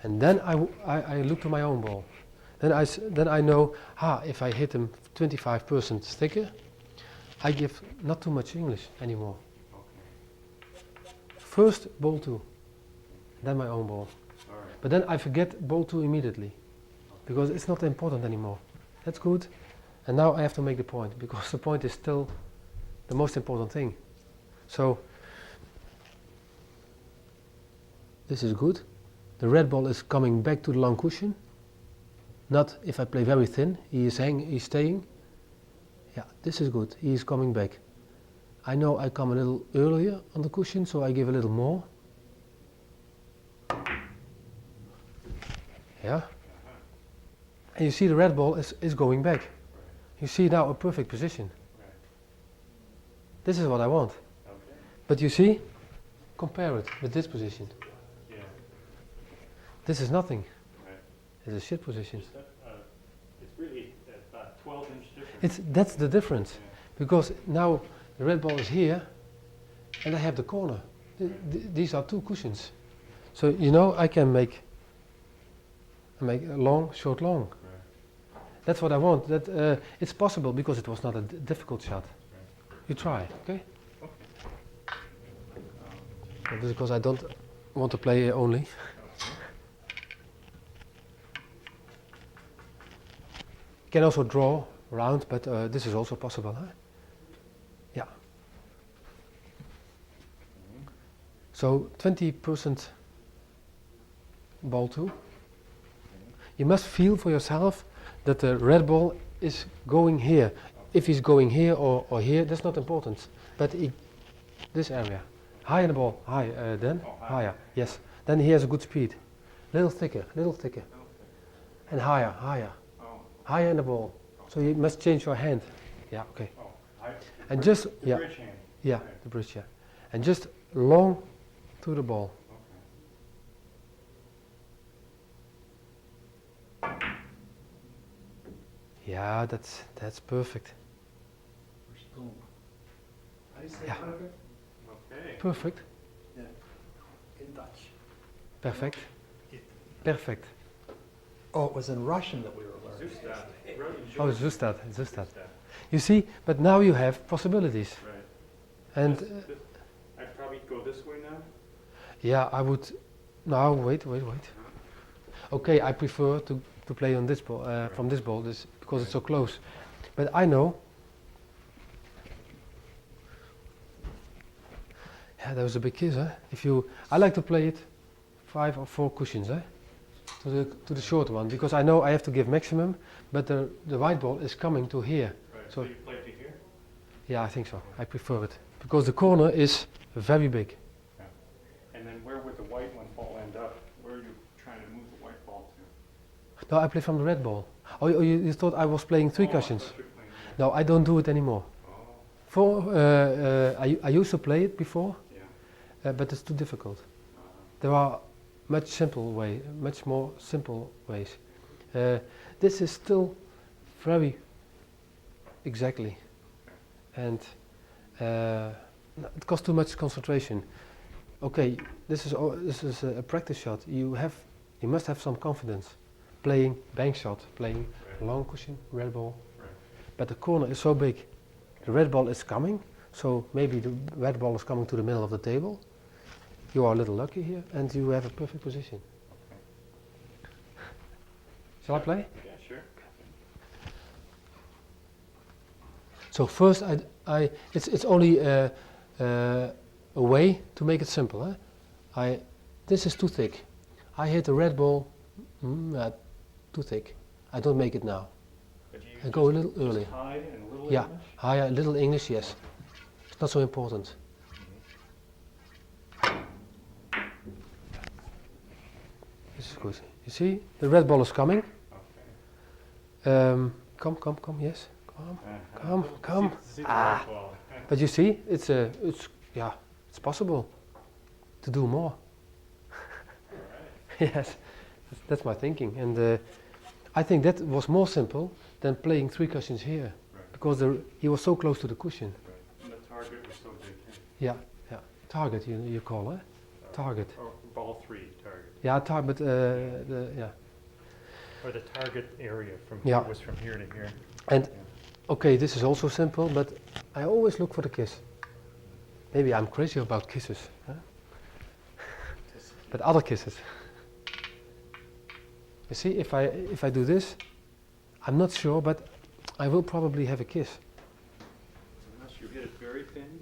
And then I look to my own ball. Then I know, if I hit him 25% thicker, I give not too much English anymore. Okay. First ball 2, then my own ball. All right. But then I forget ball 2 immediately, because it's not important anymore. That's good. And now I have to make the point, because the point is still the most important thing. So this is good. The red ball is coming back to the long cushion. Not if I play very thin, he's staying. Yeah, this is good. He is coming back. I know I come a little earlier on the cushion, so I give a little more. Yeah. And you see the red ball is going back. Right. You see now a perfect position. Right. This is what I want. Okay. But you see, compare it with this position. Yeah. This is nothing. Right. It's a shit position. Is that, it's really about 12-inch difference. That's the difference. Yeah. Because now the red ball is here, and I have the corner. These are 2 cushions. So you know I can make a long, short, long. Right. That's what I want. That it's possible because it was not a difficult shot. Right. You try, okay? Okay. Because I don't want to play only. Can also draw round, but this is also possible, huh? Yeah. So 20% ball 2. You must feel for yourself that the red ball is going here. If he's going here or here, that's not important. But this area, higher the ball, high, then higher. Yes. Then he has a good speed. Little thicker, and higher, higher, higher in the ball. So you must change your hand. Yeah. Okay. And just the bridge hand. Yeah, Okay. the bridge. Yeah, and just long to the ball. Yeah, that's perfect. How do you say Yeah. perfect? Okay. Perfect. Yeah. In Dutch. Perfect. Perfect. Oh, it was in Russian that we were learning. Zustat. Oh, just that. You see, but now you have possibilities. Right. And I'd probably go this way now. yeah, I would. No, wait. Okay, I prefer to play on this ball from this ball, because it's so close. But I know. Yeah, that was a big kiss, huh? I like to play it 5 or 4 cushions, eh? To the short one, because I know I have to give maximum, but the white ball is coming to here. Right. So- So you play to here. Yeah, I think so. I prefer it because the corner is very big. And then where would the white one ball end up? Where are you trying to move the white ball to? No, I play from the red ball. Oh, you thought I was playing 3 I cushions? thought you were playing here. No, I don't do it anymore. Oh. I used to play it before, Yeah. but it's too difficult. There are much more simple ways. This is still very exactly, and it costs too much concentration. Okay, this is a practice shot. You must have some confidence playing bank shot, playing long cushion red ball. Right. But the corner is so big. The red ball is coming, so maybe the red ball is coming to the middle of the table. You are a little lucky here, and you have a perfect position. Shall I play? Yeah, sure. So first, it's only a way to make it simple. This is too thick. I hit the red ball too thick. I don't make it now. But you I go a little just early. high and a little Yeah, English? higher, little English, yes. It's not so important. This is good. You see, the red ball is coming. Okay. Come, yes, come. Uh-huh. Come. See the Ah. white ball. But you see, it's possible to do more. All right. Yes, that's my thinking, and I think that was more simple than playing 3 cushions here, Right. because he was so close to the cushion. Right. And the target was so big. Yeah. Target, you call it? Target. Or ball 3 target. Yeah, target. Or the target area from Yeah. here was from here to here. And Yeah. okay, this is also simple, but I always look for the kiss. Maybe I'm crazy about kisses, huh? But other kisses. You see, if I do this, I'm not sure, but I will probably have a kiss. Unless you hit it very thin.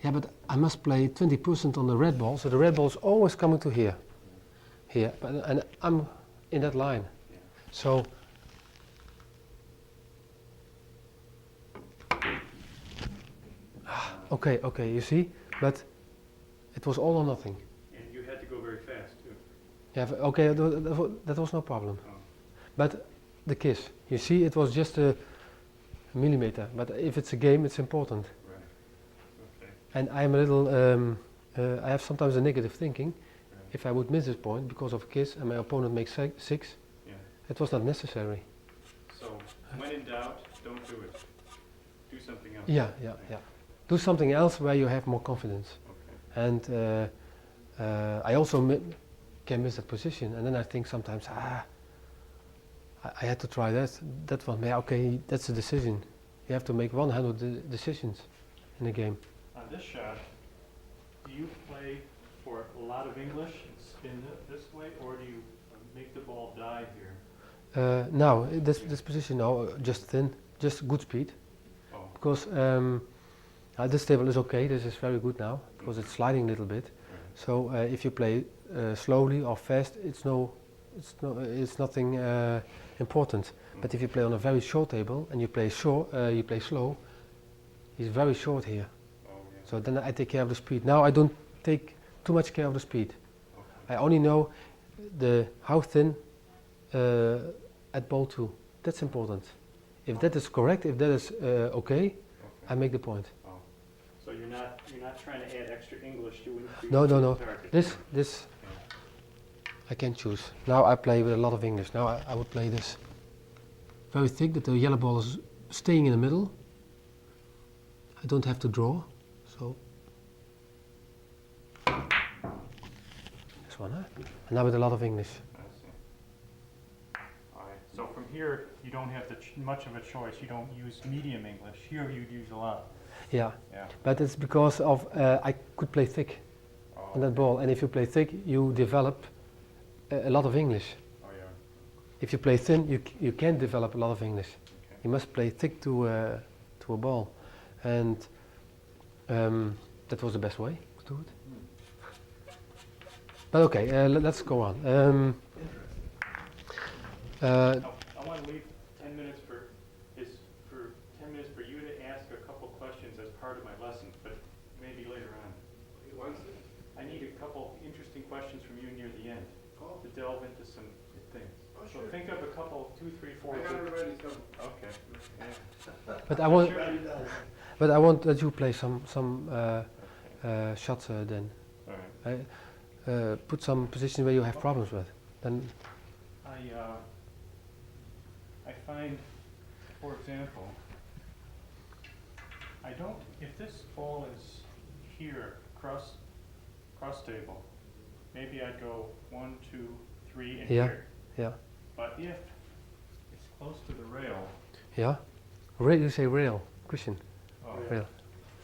Yeah, but I must play 20% on the red ball, so the red ball is always coming to here. Here, and I'm in that line. Yeah. So, okay, you see, but it was all or nothing. And you had to go very fast too. Yeah, okay, that was no problem. Oh. But the kiss, you see, it was just a millimeter, but if it's a game, it's important. Right. Okay. And I'm a little, I have sometimes a negative thinking. Right. If I would miss this point because of a kiss and my opponent makes 6, Yeah. it was not necessary. So when in doubt, don't do it. Do something else. Yeah. Do something else where you have more confidence. Okay. And I also can miss that position, and then I think sometimes, I had to try that one. Yeah, okay, that's a decision. You have to make 100 decisions in a game. On this shot, do you play for a lot of English and spin it this way, or do you make the ball die here? Now, this position now, just thin, just good speed. Oh. Because this table is okay, this is very good now, because it's sliding a little bit. Right. So if you play slowly or fast, it's nothing important. But if you play on a very short table and you play slow, he's very short here. Oh, yeah. So then I take care of the speed. Now I don't take too much care of the speed. Okay. I only know how thin at ball 2. That's important. If that is correct, if that is okay, I make the point. Oh. So you're not trying to add extra English to increase No. the target. This Yeah. I can choose. Now I play with a lot of English. Now I would play this very thick, that the yellow ball is staying in the middle. I don't have to draw, so this one, huh? And now with a lot of English. I see. All right. So from here, you don't have much of a choice. You don't use medium English. Here you'd use a lot. Yeah, Yeah. but it's because of I could play thick Oh, on that ball, and if you play thick, you develop a lot of English. Oh, yeah. If you play thin, you can't develop a lot of English. Okay. You must play thick to a ball, and that was the best way to do it. But okay, let's go on. I want to leave 10 minutes for 10 minutes for you to ask a couple questions as part of my lesson, but maybe later on. I need a couple interesting questions from you near the end to delve into some things. So think of a couple, 2, 3, 4. Okay. Yeah. But I want that you play some shots then. All right. Put some positions where you have problems with. Then I find, for example, if this ball is here, cross table, maybe I'd go 1, 2, 3, and Yeah. here. Yeah. But if it's close to the rail, Yeah. You say rail, cushion. oh, Rail.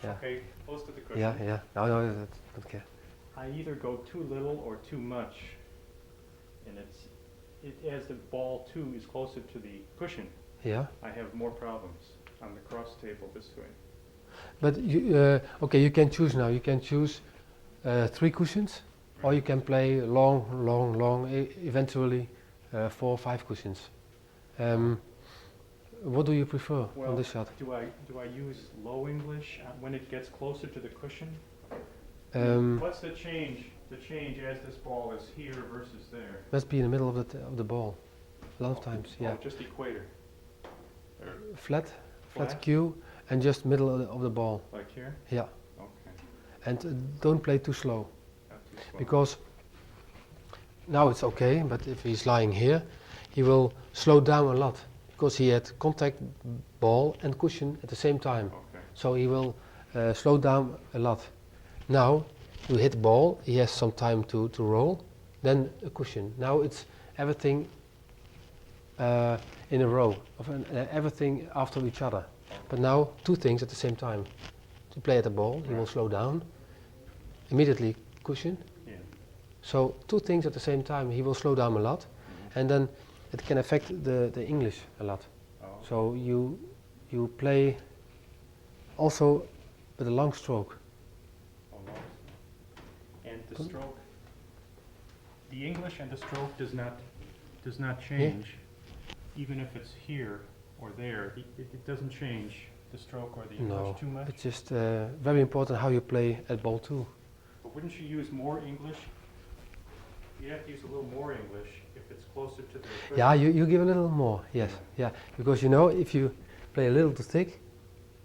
Yeah. okay, close to the cushion. Yeah. No, that's okay. I either go too little or too much, and as the ball 2 is closer to the cushion, Yeah. I have more problems on the cross table this way. But you can choose now. You can choose 3 cushions, or you can play long, eventually 4 or 5 cushions. What do you prefer on this shot? Do I use low English when it gets closer to the cushion? What's the change? The change as this ball is here versus there. Must be in the middle of the ball. A lot of times, yeah. Oh, just equator. Or Flat flat, cue, and just middle of the ball. like here. Yeah. Okay. And don't play too slow, Not too slow. because now it's okay. But if he's lying here, he will slow down a lot, because he had contact ball and cushion at the same time. Okay. So he will slow down a lot. Now you hit the ball, he has some time to roll, then a cushion. Now it's everything in a row, everything after each other. But now 2 things at the same time. To play at the ball, he will slow down, immediately cushion. Yeah. So 2 things at the same time, he will slow down a lot. and then it can affect the English a lot. Oh, So you play also with a long stroke. oh, no. And the stroke, the English and the stroke does not change, even if it's here or there. It doesn't change the stroke or the English No, too much. it's just very important how you play at ball 2. But wouldn't you use more English? You have to use a little more English if it's closer to the equipment. Yeah, you give a little more, yes, yeah, because you know if you play a little too thick,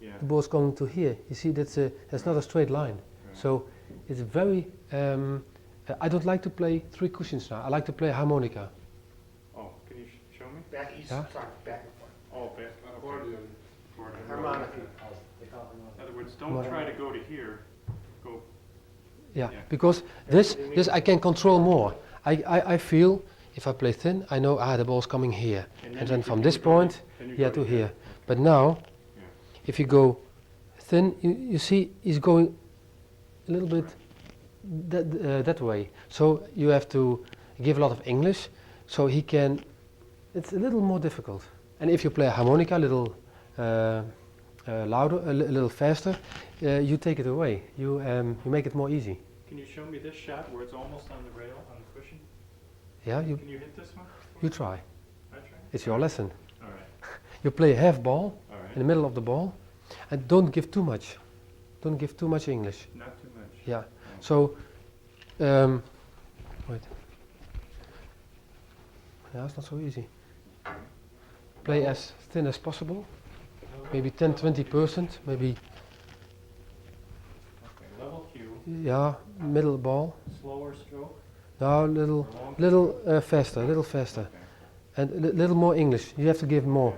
Yeah. the ball's going to here. You see, that's not a straight line. Right. So it's very. I don't like to play 3 cushions now. I like to play harmonica. Oh, can you show me? Back, he's Yeah. sorry, back and forth. Oh, back. Accordion. Accordion. Harmonica. In other words, don't try to go to here. Go. Yeah, Yeah. because this I can control more. I feel if I play thin, I know the ball's coming here, and you then can- from this you go to- point, then you yeah, go to here. But now, Yeah. if you go thin, you see he's going a little bit that way. So you have to give a lot of English, so he can. It's a little more difficult. And if you play a harmonica a little louder, a little faster, you take it away. You make it more easy. Can you show me this shot where it's almost on the rail, on the cushion? Yeah, you Can you hit this one? try. I try. It's your lesson. All right. You play half ball All right. in the middle of the ball, and don't give too much. Don't give too much English. Not too much. Yeah. Oh. So, wait. Yeah, it's not so easy. Play as thin as possible. Maybe 10-20%. Maybe, Okay. Level cue. yeah, middle ball. Slower stroke. No, Or longer little stroke. faster, little faster. Okay. And a little more English. You have to give more.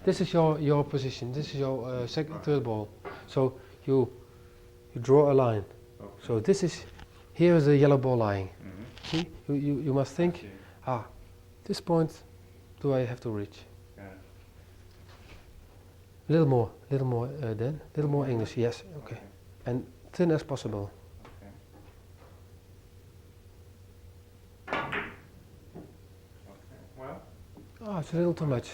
This is your position. This is your third ball. So you draw a line. Okay. So this is, here is the yellow ball lying. Mhm. See, you must think, See. this point, do I have to reach? Got it. A little more, then, little more English. Yes, okay. And thin as possible. Okay. Okay. Well, It's a little too much.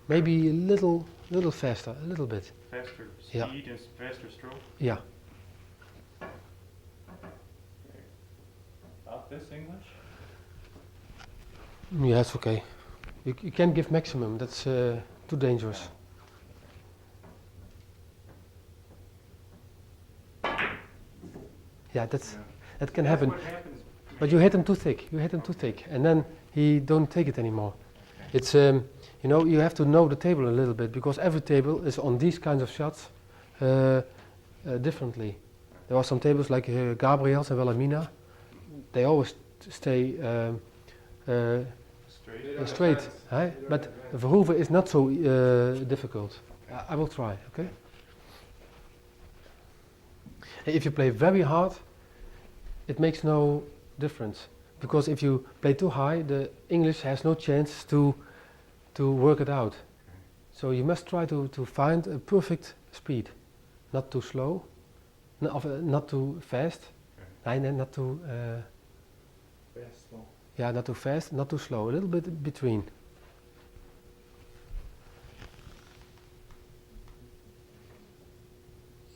Maybe a little faster, a little bit. faster Yeah. speed and faster stroke. Yeah. About this English? Yeah, it's okay. You can't give maximum. That's too dangerous. Yeah, that can That's happen. what happens. But you hit him too thick. You hit him too thick, and then he don't take it anymore. It's you have to know the table a little bit because every table is on these kinds of shots differently. There are some tables like Gabriel's and Wilhelmina. They always stay Straight. straight, right? But the Verhoeven is not so difficult. I will try. Okay. If you play very hard, it makes no difference because if you play too high, the English has no chance to work it out. So you must try to find a perfect speed, not too slow, not too fast, not too Fast, slow. yeah, not too fast, not too slow, a little bit between.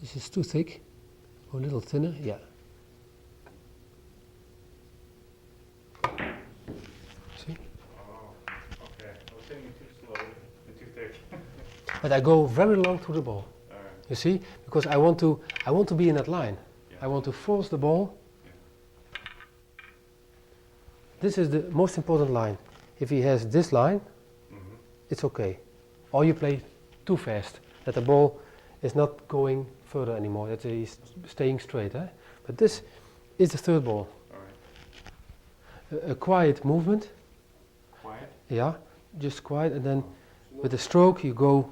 This is too thick, or a little thinner, yeah. See? Oh, okay. I was thinking too slow and too thick. But I go very long to the ball. All right. You see, because I want to be in that line. Yeah. I want to force the ball. Yeah. This is the most important line. If he has this line, Mhm. it's okay. Or you play too fast, that the ball is not going further anymore, that he's staying straight. But this is the third ball. All right. A quiet movement, Quiet. yeah, just quiet, and then with the stroke you go,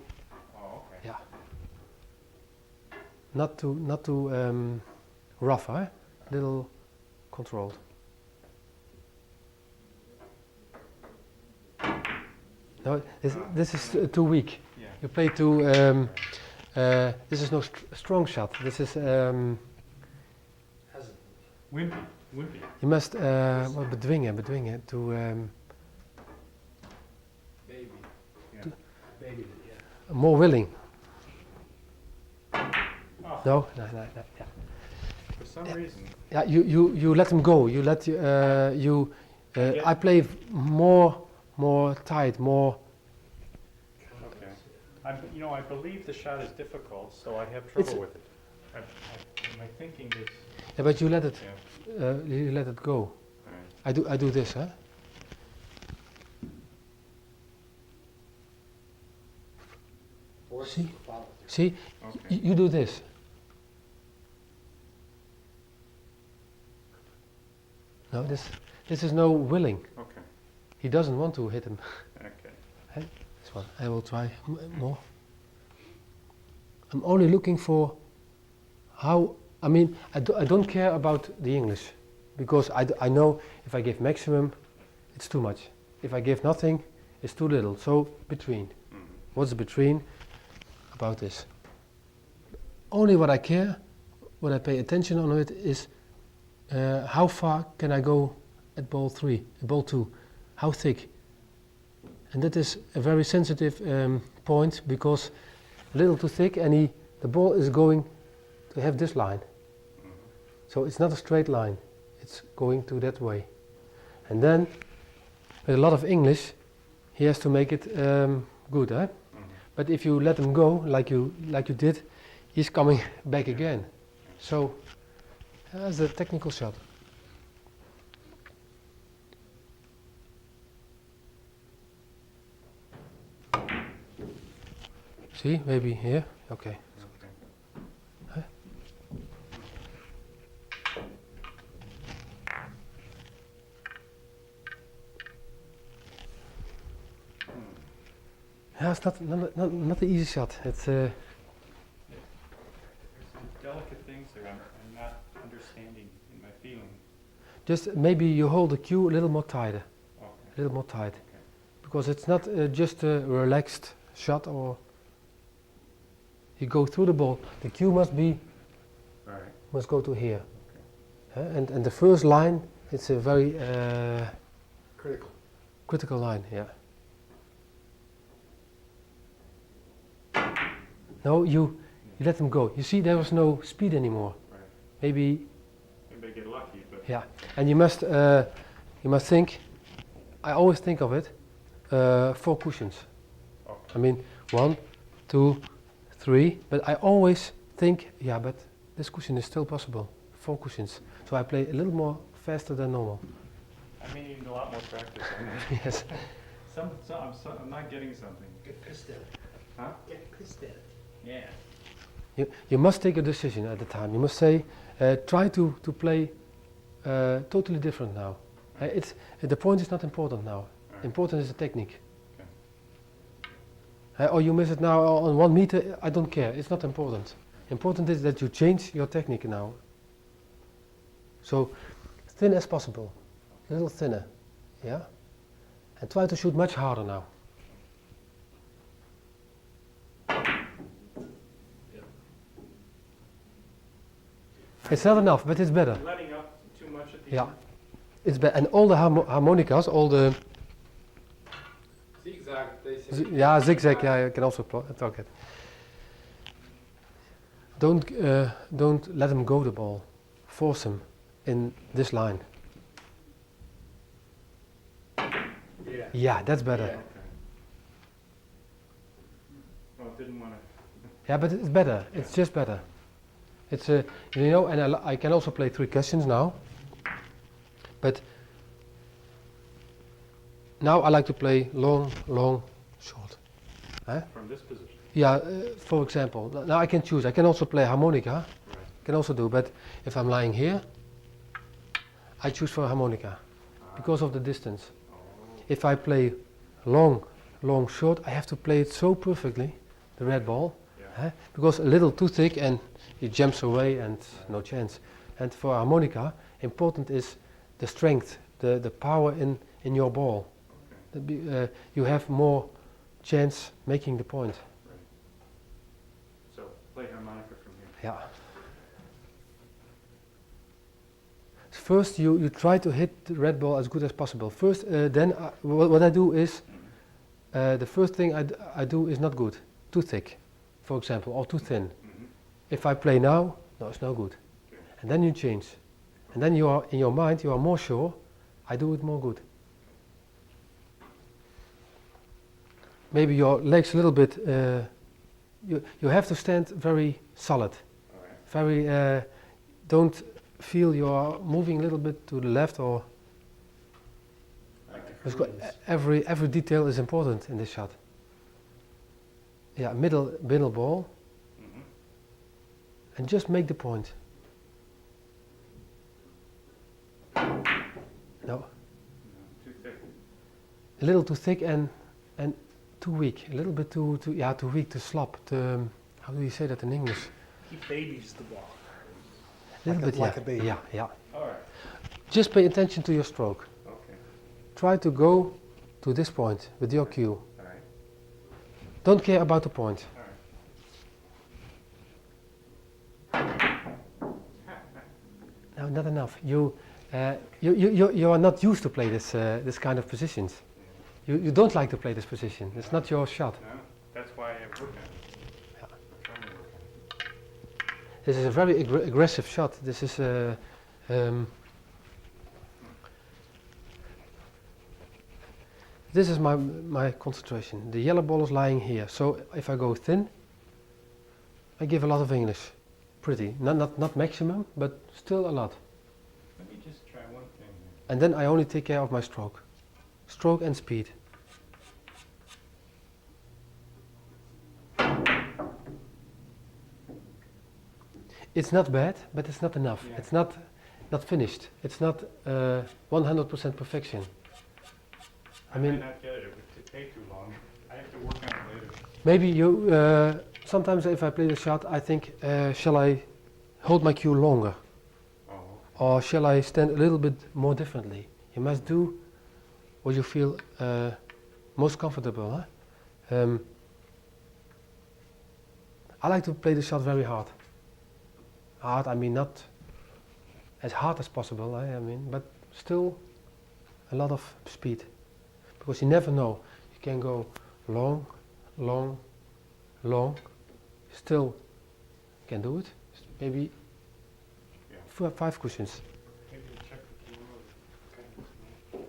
Oh, okay. yeah, not too rough, little controlled. No, this is too weak. Yeah. You play too. This is no strong shot. This is Hesitant. Wimpy. wimpy. je must wat bedwingen, to Maybe, Yeah. maybe, yeah. more willing. Oh, No, yeah. for some reason, Yeah, you let them go. You let you. get- I play more tight, more. okay. I believe the shot is difficult, so I have It's- trouble with it. My thinking is, Yeah, but you let it. yeah, You let it go. all right. I do this, huh? Force See? to follow through. See, Okay. you do this. No, this is no willing. Okay. He doesn't want to hit him. Okay. This one. I will try more. I'm only looking for how. I mean, I don't care about the English, because I know if I give maximum, it's too much. If I give nothing, it's too little. So between. Mhm. What's between about this? Only what I care, what I pay attention on it is how far can I go at ball 3, ball 2, how thick? And that is a very sensitive point, because a little too thick and the ball is going to have this line. Mhm. So it's not a straight line, it's going to that way. And then, with a lot of English, he has to make it good, eh? Mhm. But if you let him go, like you did, he's coming back again. So that's a technical shot. See, maybe here. Okay. Okay. Huh? Yeah, it's not the easy shot. It's There's some delicate things there I'm not understanding in my feeling. just maybe you hold the cue a little more tighter, Okay. a little more tight, Okay. because it's not just a relaxed shot, or you go through the ball. The cue must go to here. And the first line, it's a very Critical. critical line. Yeah. No, you let them go. You see, there was no speed anymore. Right. Maybe, Maybe I get lucky, but yeah. And you must think. I always think of it. 4 cushions. okay. I mean, 1, 2, 3. But I always think, yeah, but this cushion is still possible. 4 cushions. So I play a little more faster than normal. I may need a lot more practice on that. Yes. I'm not getting something. Get pissed at it. Huh? Get pissed at it. Yeah. You must take a decision at the time. You must say, try to play totally different now. The point is not important now. Right. Important is the technique. Okay. Or you miss it now on 1 meter, I don't care. It's not important. Important is that you change your technique now. So thin as possible, a little thinner, yeah? And try to shoot much harder now. It's not enough, but it's better. Letting up too much at the Yeah, end. it's better. And all the harmonicas, all the Zigzag, they say. yeah, zigzag. Yeah, you can also talk it. Don't let him go the ball. Force him in this line. Yeah. Yeah, that's better. Yeah. Okay. Well, didn't want to. Yeah, but it's better. It's just better. It's and I can also play 3 cushions now. But now I like to play long, short. From this position. Yeah, for example, now I can choose. I can also play harmonica. Right. Can also do, but if I'm lying here, I choose for harmonica because of the distance. Oh. If I play long, short, I have to play it so perfectly, the red ball, Yeah. because a little too thick and it jumps away and no chance. And for harmonica, important is the strength, the power in your ball. Okay. You have more chance making the point. Right. So play harmonica from here. Yeah. first you try to hit the red ball as good as possible. First, then what I do is, the first thing I do is not good. Too thick, for example, or too thin. If I play now, no, it's no good. And then you change. And then you are, in your mind, you are more sure, I do it more good. Maybe your legs a little bit, you have to stand very solid. Very, don't feel you are moving a little bit to the left or... Because every detail is important in this shot. Yeah, middle ball. And just make the point. No. Too thick. A little too thick and too weak. A little bit too weak, too slop. How do you say that in English? He babies the ball. A little bit, like a baby. Yeah. All right. Just pay attention to your stroke. Okay. Try to go to this point with your cue. All right. Don't care about the point. All right. No, not enough. You are not used to play this kind of positions. You don't like to play this position. It's not your shot. No, that's why I work on it. Yeah. I'm trying to work on it. This is a very aggressive shot. This is this is my concentration. The yellow ball is lying here. So if I go thin, I give a lot of English. Pretty. Not maximum, but still a lot. Let me just try one thing here. And then I only take care of my stroke. Stroke and speed. It's not bad, but it's not enough. Yeah. It's not finished. It's not 100% perfection. I mean- might not get it. It would take too long. I have to work on it later. Maybe you, sometimes if I play the shot, I think, shall I hold my cue longer? Oh. Or shall I stand a little bit more differently? You must do what you feel most comfortable. Huh? I like to play the shot very hard. Hard, I mean not as hard as possible, I mean, but still a lot of speed. Because you never know. You can go long, long, long. Still can do it. Maybe Yeah. 5 cushions. Maybe we'll check the key mode.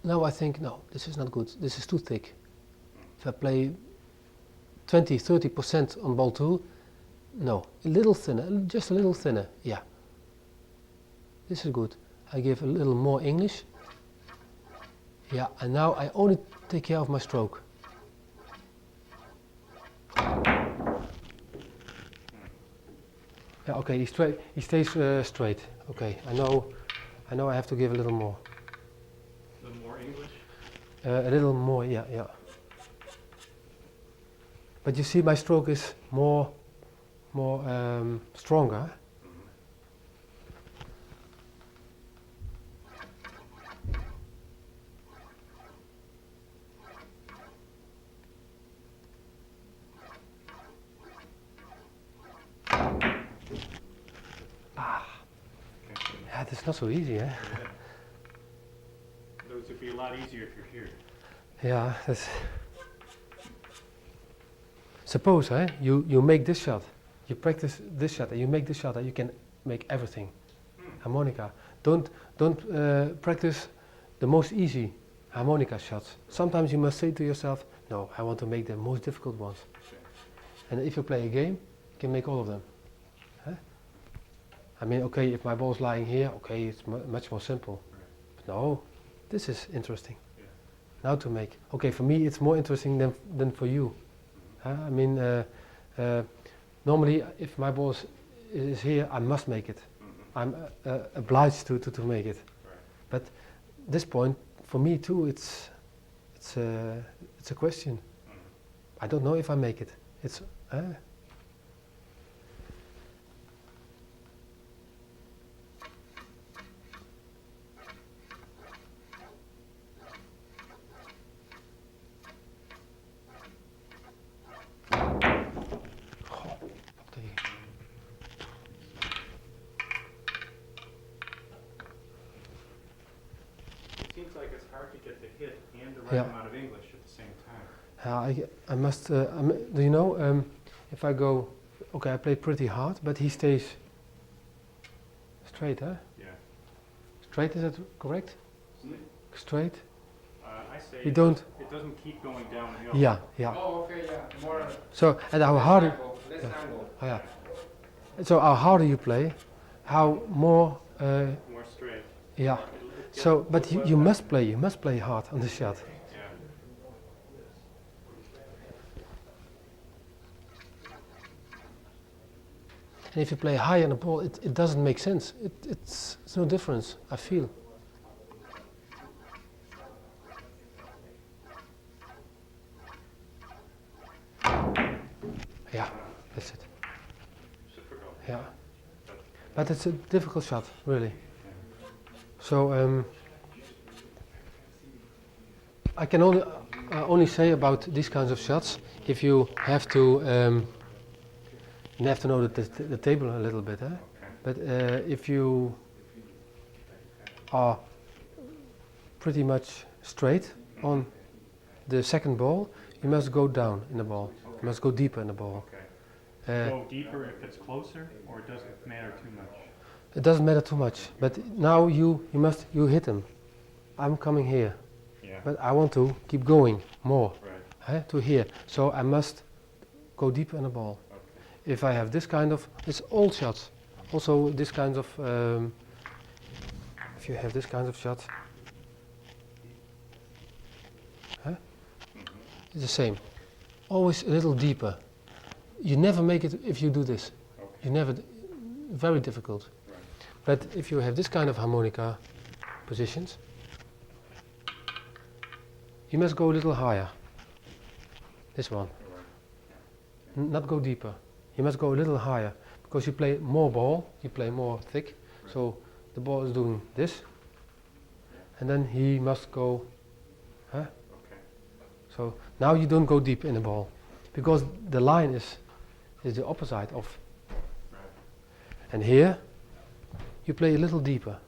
Now I think, no, this is not good. This is too thick. If I play 20-30% on ball 2, no, a little thinner, just a little thinner, yeah. This is good. I give a little more English. Yeah, and now I only take care of my stroke. Yeah, okay, he stays straight. Okay, I know I have to give a little more. A little more English? A little more, yeah. But you see, my stroke is more stronger. Yeah, that's not so easy, eh? Yeah. Those would be a lot easier if you're here. Yeah, that's... Suppose, you make this shot, you practice this shot, and you make this shot, and you can make everything. Harmonica. Don't practice the most easy harmonica shots. Sometimes you must say to yourself, no, I want to make the most difficult ones. And if you play a game, you can make all of them. Huh? I mean, okay, if my ball's lying here, okay, it's much more simple. But no, this is interesting. Yeah. Now to make. Okay, for me it's more interesting than for you. I mean, normally if my ball is here, I must make it. I'm obliged to make it. Right. But this point, for me too, it's a question. I don't know if I make it. It's right Yeah. amount of English at the same time. I must, do you know, if I go, okay, I play pretty hard, but he stays straight, huh? Yeah. Straight, is that correct? Straight? I say You don't, it doesn't keep going downhill. yeah, yeah. Oh, okay, yeah, more. So, and how harder, Less yeah. angle. oh yeah. So how harder you play, how more, More straight. yeah. It gets So, but less you must play hard on the shot. Yeah. And if you play high on the ball, it doesn't make sense. It's no difference, I feel. Yeah, that's it. Reciprocal. Yeah. But it's a difficult shot, really. So, I can only say about these kinds of shots, if you have to know the table a little bit, eh? But if you are pretty much straight on the second ball, you must go down in the ball. You must go deeper in the ball. Okay. Go deeper if it's closer, or it doesn't matter too much? It doesn't matter too much. But now you hit him. I'm coming here, Yeah. but I want to keep going more, Right. to here. So I must go deeper in the ball. Okay. If I have this kind of, it's all shots. Also this kind of, if you have this kind of shot, it's the same. Always a little deeper. You never make it if you do this. Okay. You never, very difficult. Right. But if you have this kind of harmonica positions, you must go a little higher. This one. Right. Not go deeper. You must go a little higher because you play more ball, you play more thick. Right. So the ball is doing this, and then he must go. Okay. So now you don't go deep in the ball because the line is the opposite of. Right. And here you play a little deeper.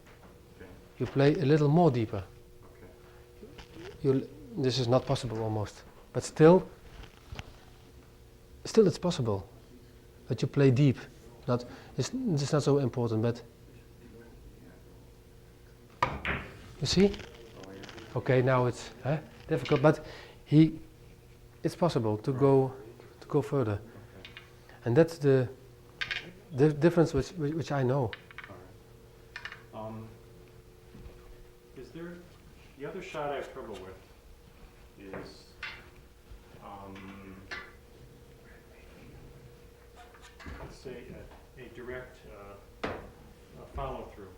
Okay. You play a little more deeper. Okay. This is not possible almost, but still it's possible. But you play deep. It's not so important, but you see? Oh, yeah. Okay, now it's difficult, but it's possible to go further, Okay. and that's the difference which I know. All right. Is there the other shot I have trouble with is let's say a direct follow through.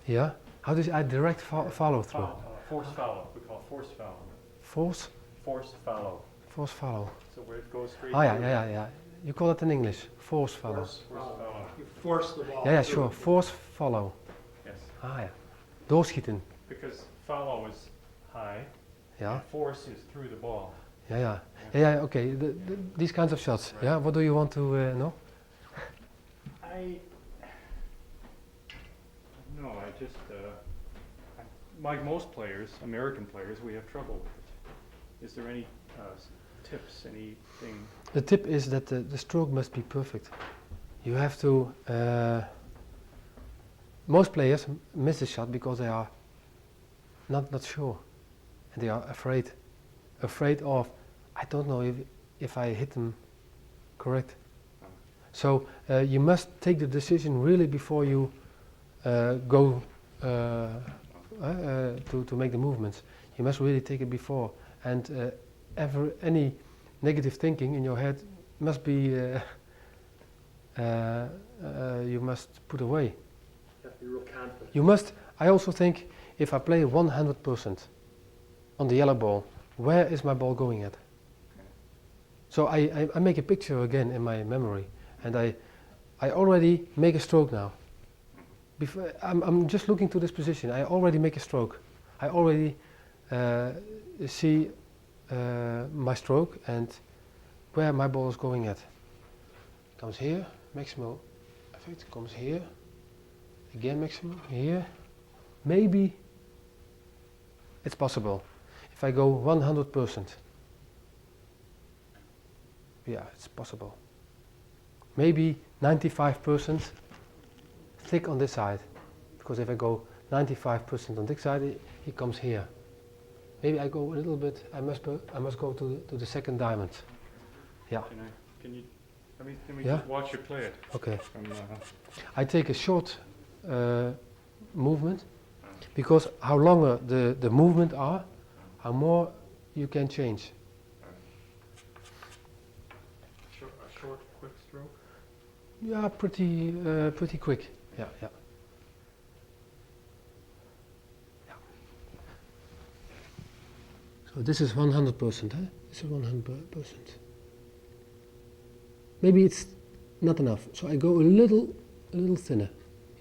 Yeah. How does I direct follow through? Force follow. We call it force follow. Force follow. So where it goes straight. Oh yeah, through. yeah. You call it in English force follow. Force follow. You force the ball. Yeah, through. sure. Force follow. Yes. Ah ja. Doorschieten. Because follow is high. Yeah. And force is through the ball. Yeah. Okay. These kinds of shots. Right. Yeah. What do you want to know? I just, like most players, American players, we have trouble with it. Is there any tips, anything? The tip is that the stroke must be perfect. You have to. Most players miss the shot because they are not sure, and they are afraid of. I don't know if I hit them correct. So you must take the decision really before you go to make the movements. You must really take it before, and any negative thinking in your head must be you must put away. You have to be real confident. You must. I also think if I play 100% on the yellow ball, where is my ball going at? So I make a picture again in my memory, and I already make a stroke now. Before I'm just looking to this position. I already make a stroke. I already see my stroke and where my ball is going at. Comes here, maximal effect. Comes here, again maximum here. Maybe it's possible. if I go 100%. Yeah, it's possible. Maybe 95% thick on this side, because if I go 95% on this side, he comes here. Maybe I go a little bit. I must go to the second diamond. Yeah. Can you? Let me Yeah? just watch you play it. Okay. From, I take a short movement, because how longer the movement are, how more you can change. a short, quick stroke. Yeah, pretty quick. Yeah, yeah. So this is 100%, huh? This is 100%. Maybe it's not enough, so I go a little thinner.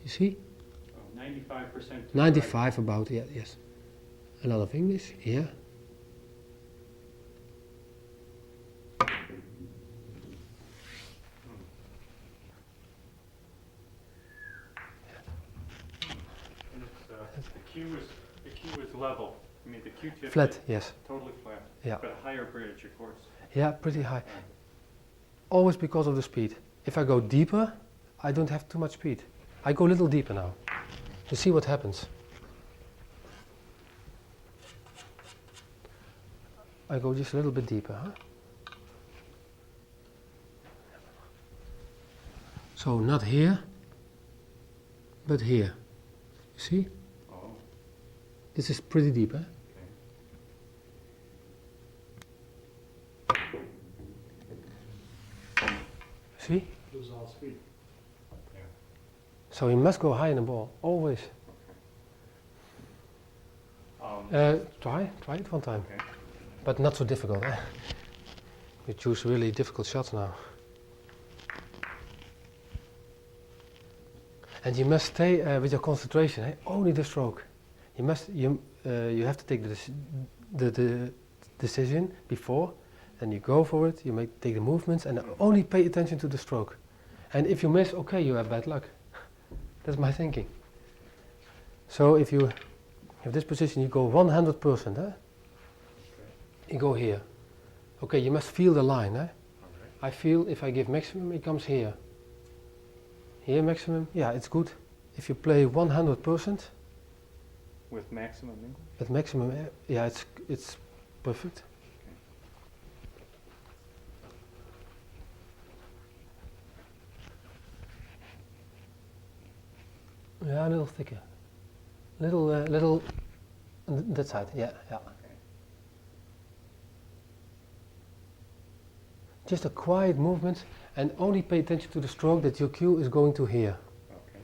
You see? 95%. 95 about, yeah, yes. A lot of English, yeah. And it's, the cue is level. I mean, the cue tip Flat, is yes. totally flat. Yeah. But a higher bridge, of course. Yeah, pretty high. Always because of the speed. If I go deeper, I don't have too much speed. I go a little deeper now to see what happens. I go just a little bit deeper, huh? So not here, but here. You see? Oh, This is pretty deep, huh? See? Lose all speed. So you must go high in the ball, always. Try it one time. Okay. But not so difficult, eh? You choose really difficult shots now. And you must stay with your concentration, eh? Only the stroke. You have to take the decision before, then you go for it, you take the movements, and only pay attention to the stroke. And if you miss, okay, you have bad luck. That's my thinking. So if you have this position, you go 100%, eh? You go here. Okay, you must feel the line, eh? Okay. I feel if I give maximum, it comes here. Here maximum, yeah, it's good. If you play 100% With maximum English? at maximum, yeah, it's perfect. Yeah, a little thicker. Little on that side, yeah. Just a quiet movement, and only pay attention to the stroke that your cue is going to here. Okay.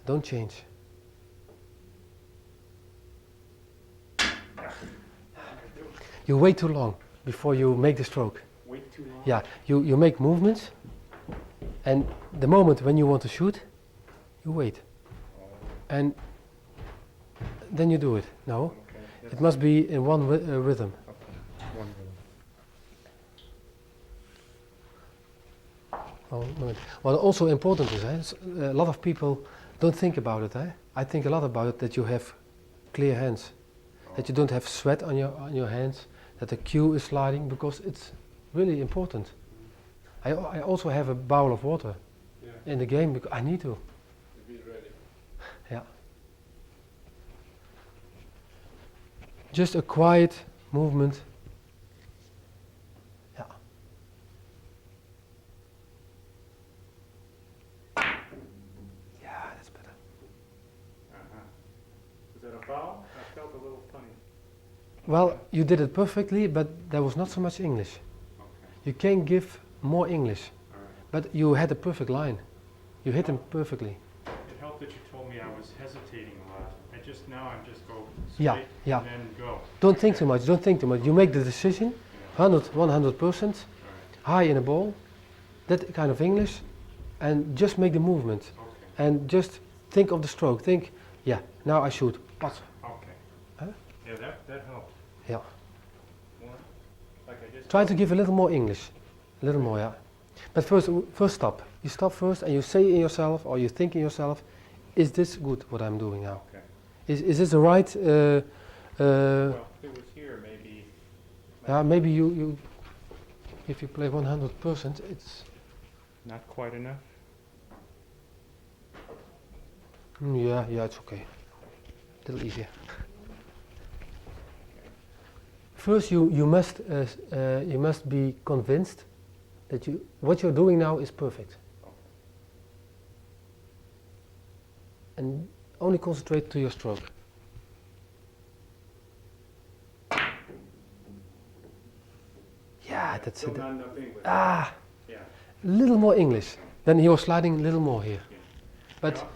Don't change. You wait too long before you make the stroke. Wait too long? Yeah, you make movements, and the moment when you want to shoot, you wait. And then you do it. No, Okay. it must be in one rhythm. One minute. What also important is, a lot of people don't think about it. I think a lot about it, that you have clear hands, that you don't have sweat on your hands, that the cue is sliding, because it's really important. I also have a bowl of water in the game because I need to. Be ready. Yeah. Just a quiet movement. Yeah. Yeah, that's better. Is that a foul? I felt a little funny. Well, you did it perfectly, but there was not so much English. Okay. You can give more English, All right. but you had a perfect line. You hit him perfectly. It helped that you told me I was hesitating a lot. I'm just go Yeah, straight yeah. and then go. Don't think too much. Don't think too much. You make the decision, 100%, high in the ball, that kind of English, and just make the movement. Okay. And just think of the stroke. Think, yeah, now I shoot. But Okay. Huh? Yeah, that helped. yeah, More, like I just try to give a little more English, a little more, yeah. But first stop. You stop first, and you say in yourself, or you think in yourself, is this good what I'm doing now? Okay. Is this the right Well, if it was here, maybe. Yeah, maybe you if you play 100%, it's Not quite enough? yeah, it's okay. A little easier. First, you must be convinced that what you're doing now is perfect, and only concentrate to your stroke. Yeah, that's Still it. not enough English. Ah, Yeah. a little more English. Then he was sliding a little more here. Yeah.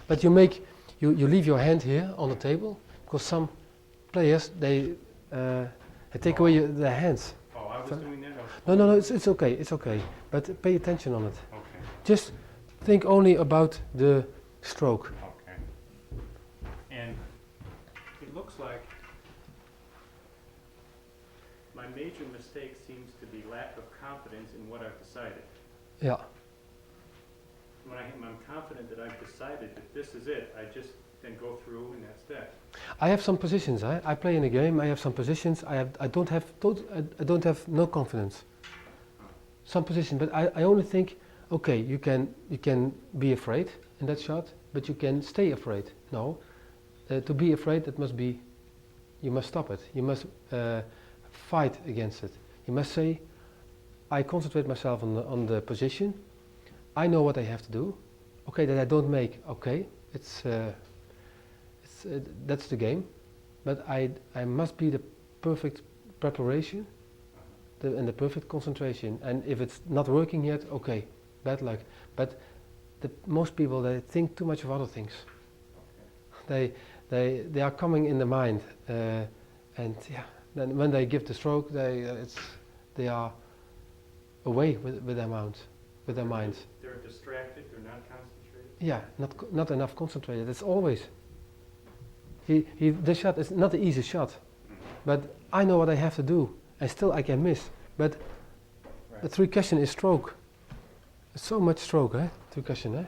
But you leave your hand here on the table, because some players they take away their hands. Oh, I was doing that? No, it's okay. But pay attention on it. Okay. Just think only about the stroke. Okay. And it looks like my major mistake seems to be lack of confidence in what I've decided. Yeah. When I'm confident that I've decided that this is it, I just then go through and that's that. I have some positions. I play in a game. I have some positions. I don't have no confidence. Some positions, but I only think, okay, you can be afraid in that shot, but you can stay afraid. No, to be afraid, you must stop it. You must fight against it. You must say, I concentrate myself on the position. I know what I have to do. Okay, that I don't make. Okay, that's the game. But I must be the perfect preparation and the perfect concentration. And if it's not working yet, okay, bad luck. But most people, they think too much of other things. Okay. They are coming in the mind, and yeah. Then when they give the stroke, they are away with their minds. They're distracted, they're not concentrated? Yeah, not enough concentrated. It's always. The shot is not the easy shot, but I know what I have to do, and still I can miss. But the three question is stroke. So much stroke, eh? Three question, eh?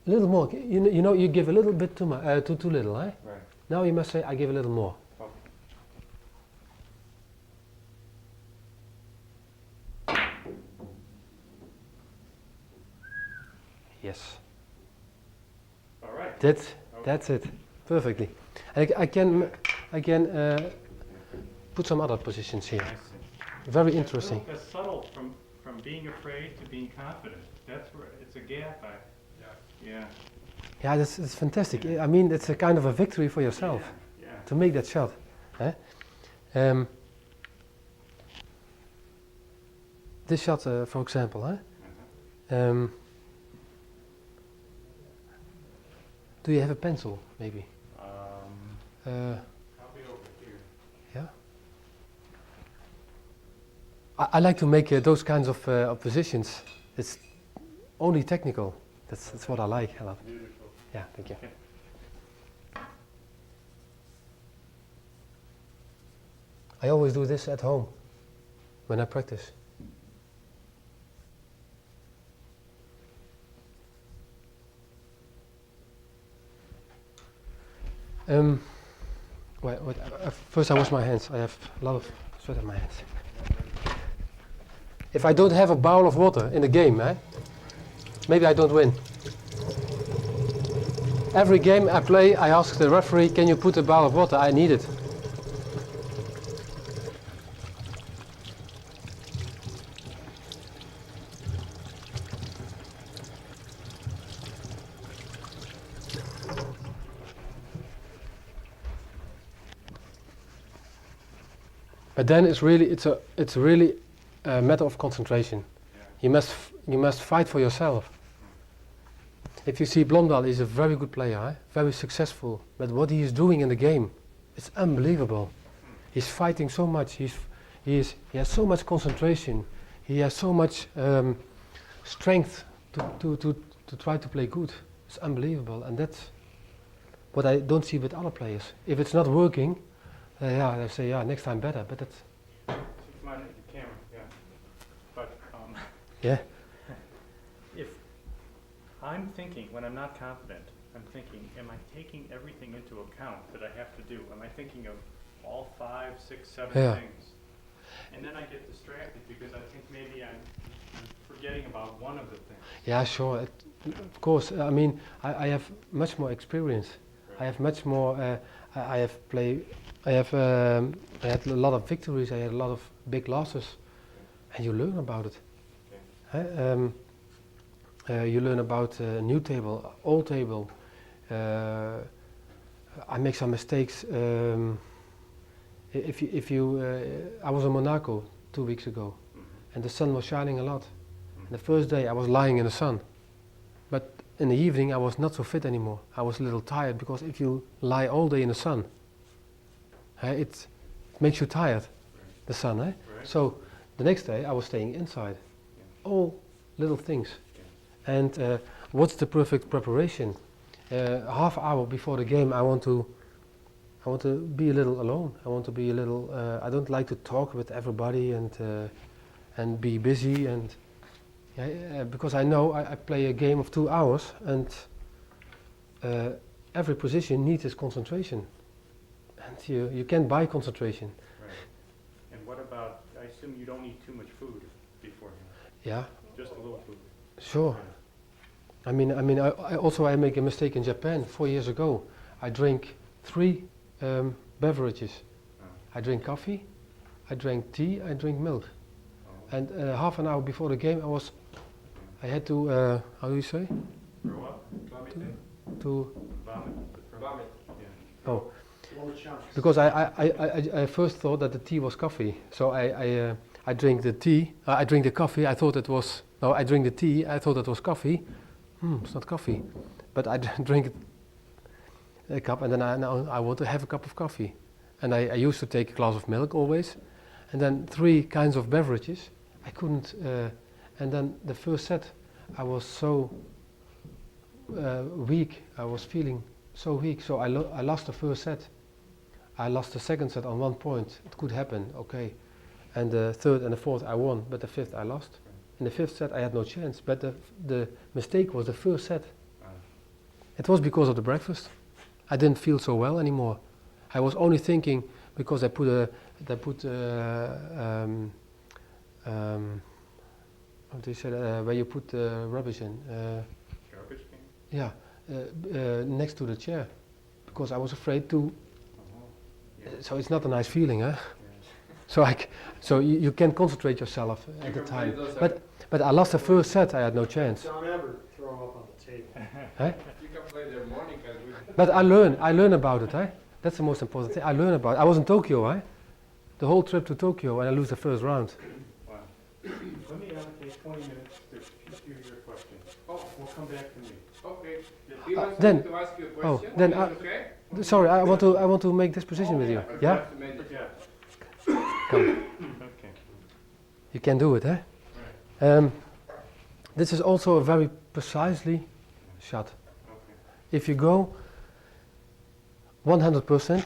A little more. You know, you give a little bit too much, too little, eh? Right. Now you must say, I give a little more. Okay. Yes. All right. That's it. Perfectly. I can put some other positions here. I see. Very interesting. That's subtle from being afraid to being confident. That's where it's a gap. Yeah. Yeah, it's fantastic. I mean, it's a kind of a victory for yourself Yeah. to make that shot. Eh? This shot, for example, eh? Do you have a pencil, maybe? I'll be over here. Yeah. I like to make those kinds of positions. It's only technical. That's what I like a lot. Beautiful. Yeah, thank you. Okay. I always do this at home when I practice. Wait, first I wash my hands. I have a lot of sweat on my hands. If I don't have a bowl of water in the game, maybe I don't win. Every game I play, I ask the referee, can you put a bowl of water? I need it. But then it's really a matter of concentration. Yeah. You must fight for yourself. If you see Blondal, he's a very good player, very successful. But what he is doing in the game, it's unbelievable. He's fighting so much. He has so much concentration. He has so much strength to try to play good. It's unbelievable, and that's what I don't see with other players. If it's not working, they say next time better. But that's Keep mine at the camera, yeah. But yeah. if I'm thinking when I'm not confident, I'm thinking, am I taking everything into account that I have to do? Am I thinking of all 5, 6, 7 Yeah. things? And then I get distracted because I think maybe I'm forgetting about one of the things. Yeah, sure. Of course. I mean, I have much more experience. Right. I have much more. I have played. I have. I had a lot of victories. I had a lot of big losses, and you learn about it. You learn about new table, old table. I make some mistakes. If you, I was in Monaco 2 weeks ago, and the sun was shining a lot. And the first day I was lying in the sun, but in the evening I was not so fit anymore. I was a little tired because if you lie all day in the sun, it makes you tired, the sun. Right. So the next day I was staying inside. All little things. And what's the perfect preparation? Half hour before the game I want to be a little alone. I want to be a little. I don't like to talk with everybody and be busy because I know I play a game of 2 hours and every position needs its concentration, and you can't buy concentration. Right. And what about? I assume you don't eat too much food beforehand. Yeah, Just a little food. sure. I mean, I make a mistake in Japan 4 years ago. I drink 3 beverages. I drink coffee, I drank tea, I drink milk. And half an hour before the game, I had to, how do you say? Throw up? To, Vomit. Yeah. oh, Lower chunks. because I first thought that the tea was coffee. So I drink the tea, I drink the coffee, I thought it was, no, I drink the tea, I thought it was coffee. It's not coffee. But I drink a cup and then I want to have a cup of coffee. And I used to take a glass of milk always. And then 3 kinds of beverages. I couldn't, and then the first set, I was so weak. I was feeling so weak. So I lost the first set. I lost the second set on 1 point. It could happen, okay. And the third and the fourth I won, but the fifth I lost. In the 5th set I had no chance, but the mistake was the first set. It was because of the breakfast. I didn't feel so well anymore. I was only thinking because how do you say that, where you put rubbish in? Garbage can? Yeah, next to the chair, because I was afraid to. So it's not a nice feeling, huh? So you can concentrate yourself at the time. But I lost the first set. I had no chance. Don't ever throw up on the table. You can play the morning as we. But I learn about it. That's the most important thing. I learn about it. I was in Tokyo, the whole trip to Tokyo, and I lose the first round. Wow. Let me allocate 20 minutes to shoot you your question. Oh, we'll come back to me. Okay. Do you want then- me to ask you a oh, question? then Is I- it okay? Sorry, I want to make this position with you. Yeah, Just a minute. come. Okay. You can do it, This is also a very precisely shot. Okay. If you go 100%,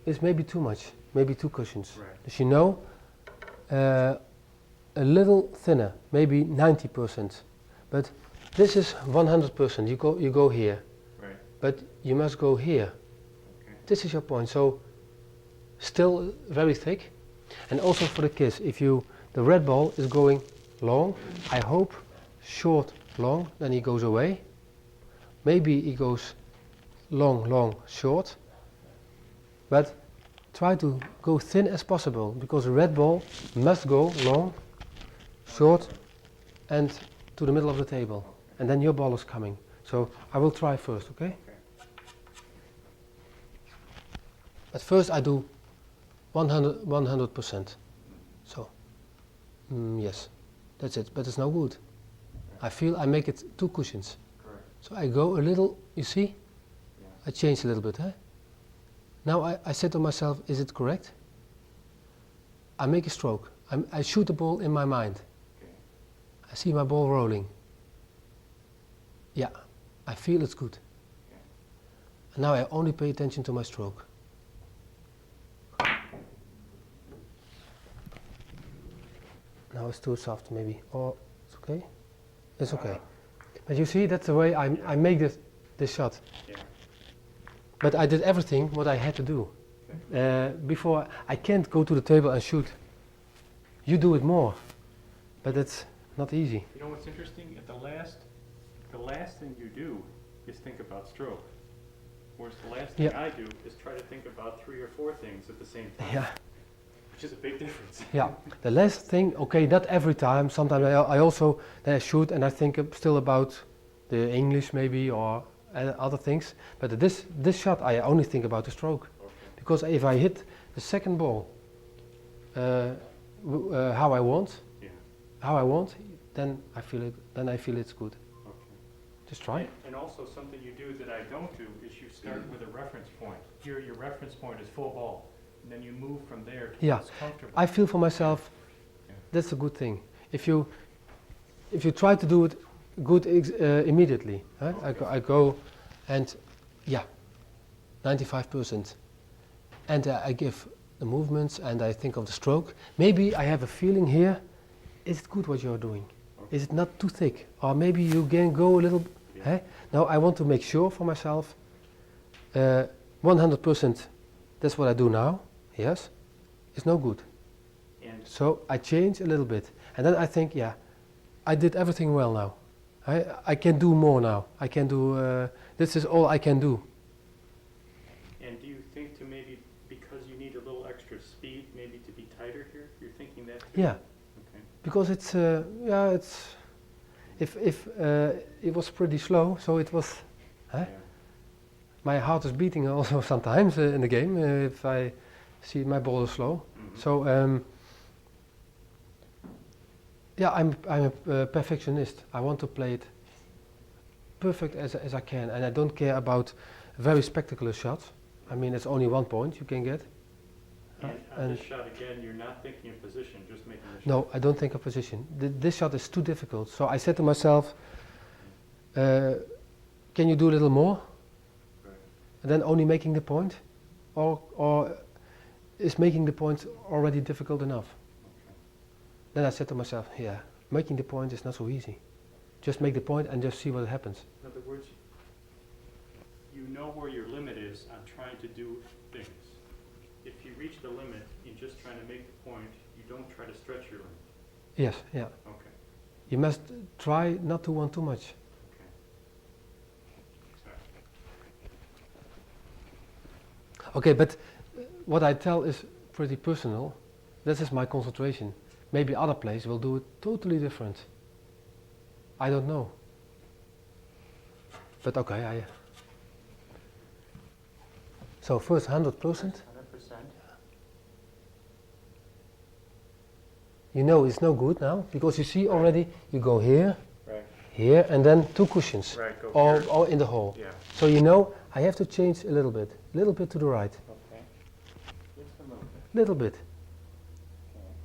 it's maybe too much, maybe 2 cushions. Right. As you know, a little thinner, maybe 90%. But this is 100%. You go here, Right. but you must go here. Okay. This is your point. So still very thick, and also for the kids, the red ball is going long. I hope short, long. Then he goes away. Maybe he goes long, long, short. But try to go thin as possible, because the red ball must go long, short, and to the middle of the table. And then your ball is coming. So I will try first, okay? But first I do 100%. So, yes, that's it. But it's no good. I feel I make it 2 cushions. Correct. So I go a little, you see? Yeah. I change a little bit, Now I say to myself, is it correct? I make a stroke. I shoot the ball in my mind. Okay. I see my ball rolling. Yeah, I feel it's good. Okay. And now I only pay attention to my stroke. Now it's too soft, maybe. Or it's okay? It's okay. But you see, that's the way I make this shot. Yeah. But I did everything what I had to do. Before, I can't go to the table and shoot. You do it more, but it's not easy. You know what's interesting? At the last thing you do is think about stroke. Whereas the last thing Yeah. I do is try to think about 3 or 4 things at the same time. Yeah, Which is a big difference. yeah. The last thing, okay, not every time. Sometimes I also then I shoot and I think still about the English maybe or other things. But this shot, I only think about the stroke. Okay. Because if I hit the second ball how I want, Yeah. then I feel it. Then I feel it's good. Okay. Just try. And also something you do that I don't do is you start with a reference point. Here your reference point is full ball. And then you move from there to Yeah. what's comfortable. I feel for myself. Yeah. That's a good thing. If you try to do it good immediately, huh? Okay. I go and yeah, 95%, and I give the movements and I think of the stroke. Maybe I have a feeling here. Is it good what you're doing? Okay. Is it not too thick? Or maybe you can go a little. Yeah. Huh? Now I want to make sure for myself. 100%. That's what I do now. Yes, it's no good. And So I change a little bit, and then I think, yeah, I did everything well now. I can do more now. I can do. This is all I can do. do you think to maybe, because you need a little extra speed, maybe to be tighter here? You're thinking that too? Yeah, Okay. because it's yeah, it's. If it was pretty slow, so it was. Huh? Yeah. My heart is beating also sometimes in the game if I see my ball is slow. Mhm. So yeah, I'm a perfectionist. I want to play it perfect as I can, and I don't care about very spectacular shots. I mean, it's only 1 point you can get. And on and this shot again, you're not thinking of position, just making the shot. No, I don't think of position. This shot is too difficult. So I said to myself, can you do a little more? Right. And then only making the point, or is making the point already difficult enough? Okay. Then I said to myself, yeah, making the point is not so easy. Just make the point and just see what happens. In other words, you know where your limit is on trying to do things. If you reach the limit in just trying to make the point, you don't try to stretch your limit. Yes, yeah. Okay. You must try not to want too much. Okay. Sorry. Okay, but what I tell is pretty personal. This is my concentration. Maybe other players will do it totally different. I don't know. But okay, so first 100%. 100%. You know it's no good now because you see already you go here, Right. here, and then 2 cushions, Right, go all, here. all in the hole. Yeah. So you know I have to change a little bit to the right, Okay. Just a little bit. little bit. Okay.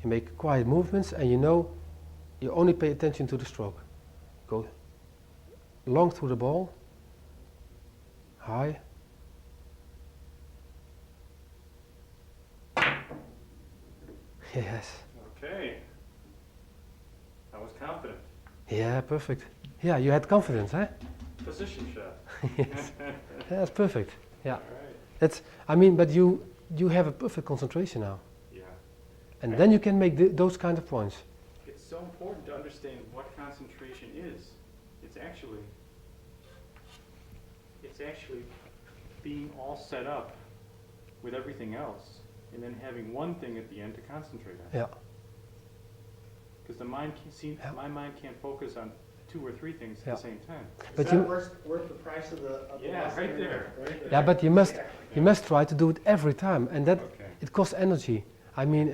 You make quiet movements, and you know you only pay attention to the stroke. Go long through the ball, high. Yes. Okay. I was confident. Yeah, perfect. Yeah, you had confidence, huh? Position shot. Yes. Yeah, that's perfect. Yeah. All right. That's. I mean, but you have a perfect concentration now, Yeah. and then you can make those kind of points. It's so important to understand what concentration is. It's actually being all set up with everything else, and then having one thing at the end to concentrate on. Yeah. Because the mind can see, Yeah. my mind can't focus on 2 or 3 things at Yeah. the same time. But Is you- that worth the price of the Yeah, last right internet, there. right there? Yeah, but you must try to do it every time, and that Okay. it costs energy. I mean,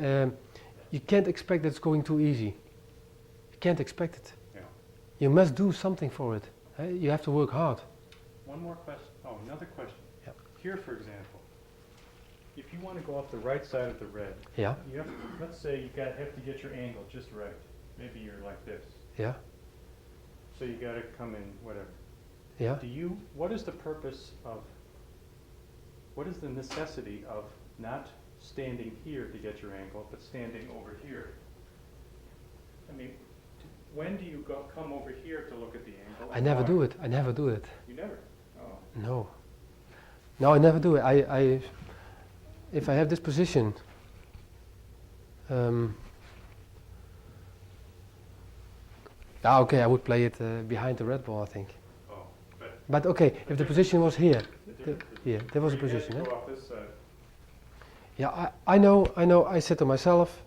you can't expect that it's going too easy. You can't expect it. Yeah. You must do something for it. You have to work hard. One more question. Oh, another question. Yep. Here, for example, if you want to go off the right side of the red, Yeah, you have to, let's say you have to get your angle just right. Maybe you're like this. yeah, So you got to come in whatever. yeah. What is the purpose of, what is the necessity of not standing here to get your angle, but standing over here? I mean, when do you come over here to look at the angle? I and never why? do it. I never do it. You never? Oh. No. No, I never do it. If I have this position, okay, I would play it behind the red ball, I think. Oh, But okay, if the position was here, the difference is here, there was a where you had position. to Eh? go off this side. Yeah, I know. I said to myself,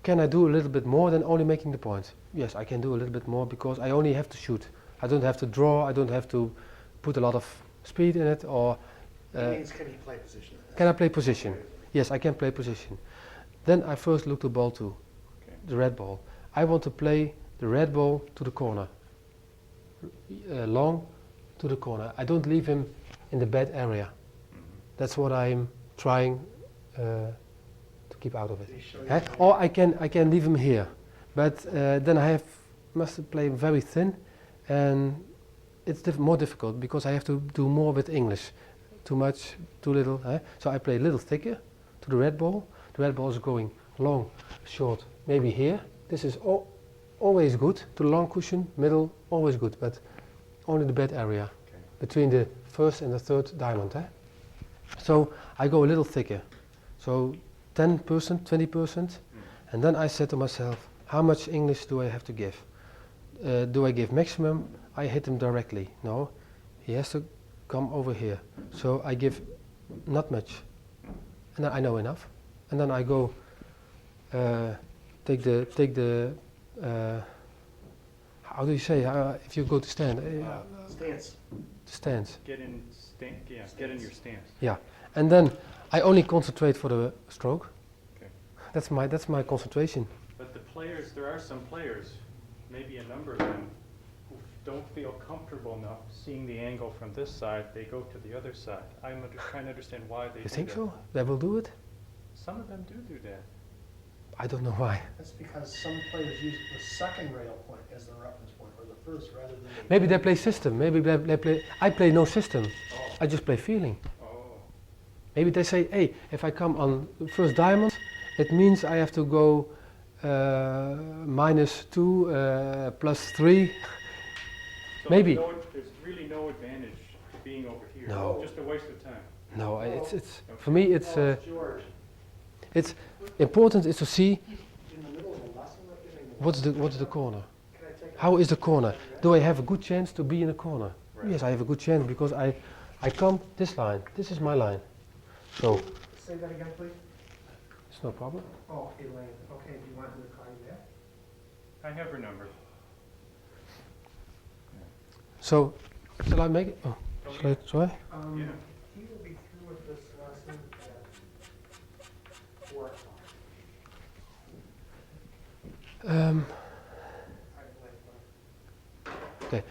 can I do a little bit more than only making the point? Yes, I can do a little bit more because I only have to shoot. I don't have to draw. I don't have to put a lot of speed in it. Or He means, can he play position? can I play position? Yes, I can play position. Then I first look the ball to Okay. the red ball. I want to play the red ball to the corner, long to the corner. I don't leave him in the bad area. That's what I'm trying to keep out of it. Did he show you Eh? Or I can leave him here, but then I must play very thin, and it's more difficult because I have to do more with English. Too much, too little. Eh? So I play a little thicker to the red ball. The red ball is going long, short, maybe here. This is always good. To the long cushion, middle, always good, but only the bad area Okay. between the first and the third diamond. Eh? So I go a little thicker. So 10%, 20%, and then I said to myself, how much English do I have to give? Do I give maximum? I hit him directly. No, he has to come over here. So I give not much, and then I know enough, and then I go take the how do you say if you go to stand? Stance. Stance. Get in get in your stance. Yeah, and then I only concentrate for the stroke. Okay. That's my concentration. But the players, there are some players, maybe a number of them, who don't feel comfortable enough seeing the angle from this side, they go to the other side. I'm trying to understand why they You do think that. so? They will do it? Some of them do that. I don't know why. That's because some players use the second rail point as the reference point, or the first rather than the... Maybe they play system. Maybe they play. I play no system. Oh. I just play feeling. Oh. Maybe they say, hey, if I come on the first diamond, it means I have to go -2 +3. So Maybe. there's really no advantage to being over here. No. Just a waste of time. No, it's for me. George, It's important is to see in the middle of a lesson, we're giving what's the corner. Can I take How is the corner? Do I have a good chance to be in a corner? Right. Yes, I have a good chance because I come this line. This is my line. So Say that again, please. it's no problem. Oh, Elaine, okay, do you want her to call you back? I have her number. So shall I make it? Oh, shall I try? Yeah. He will be through with this lesson at 4 o'clock. Okay,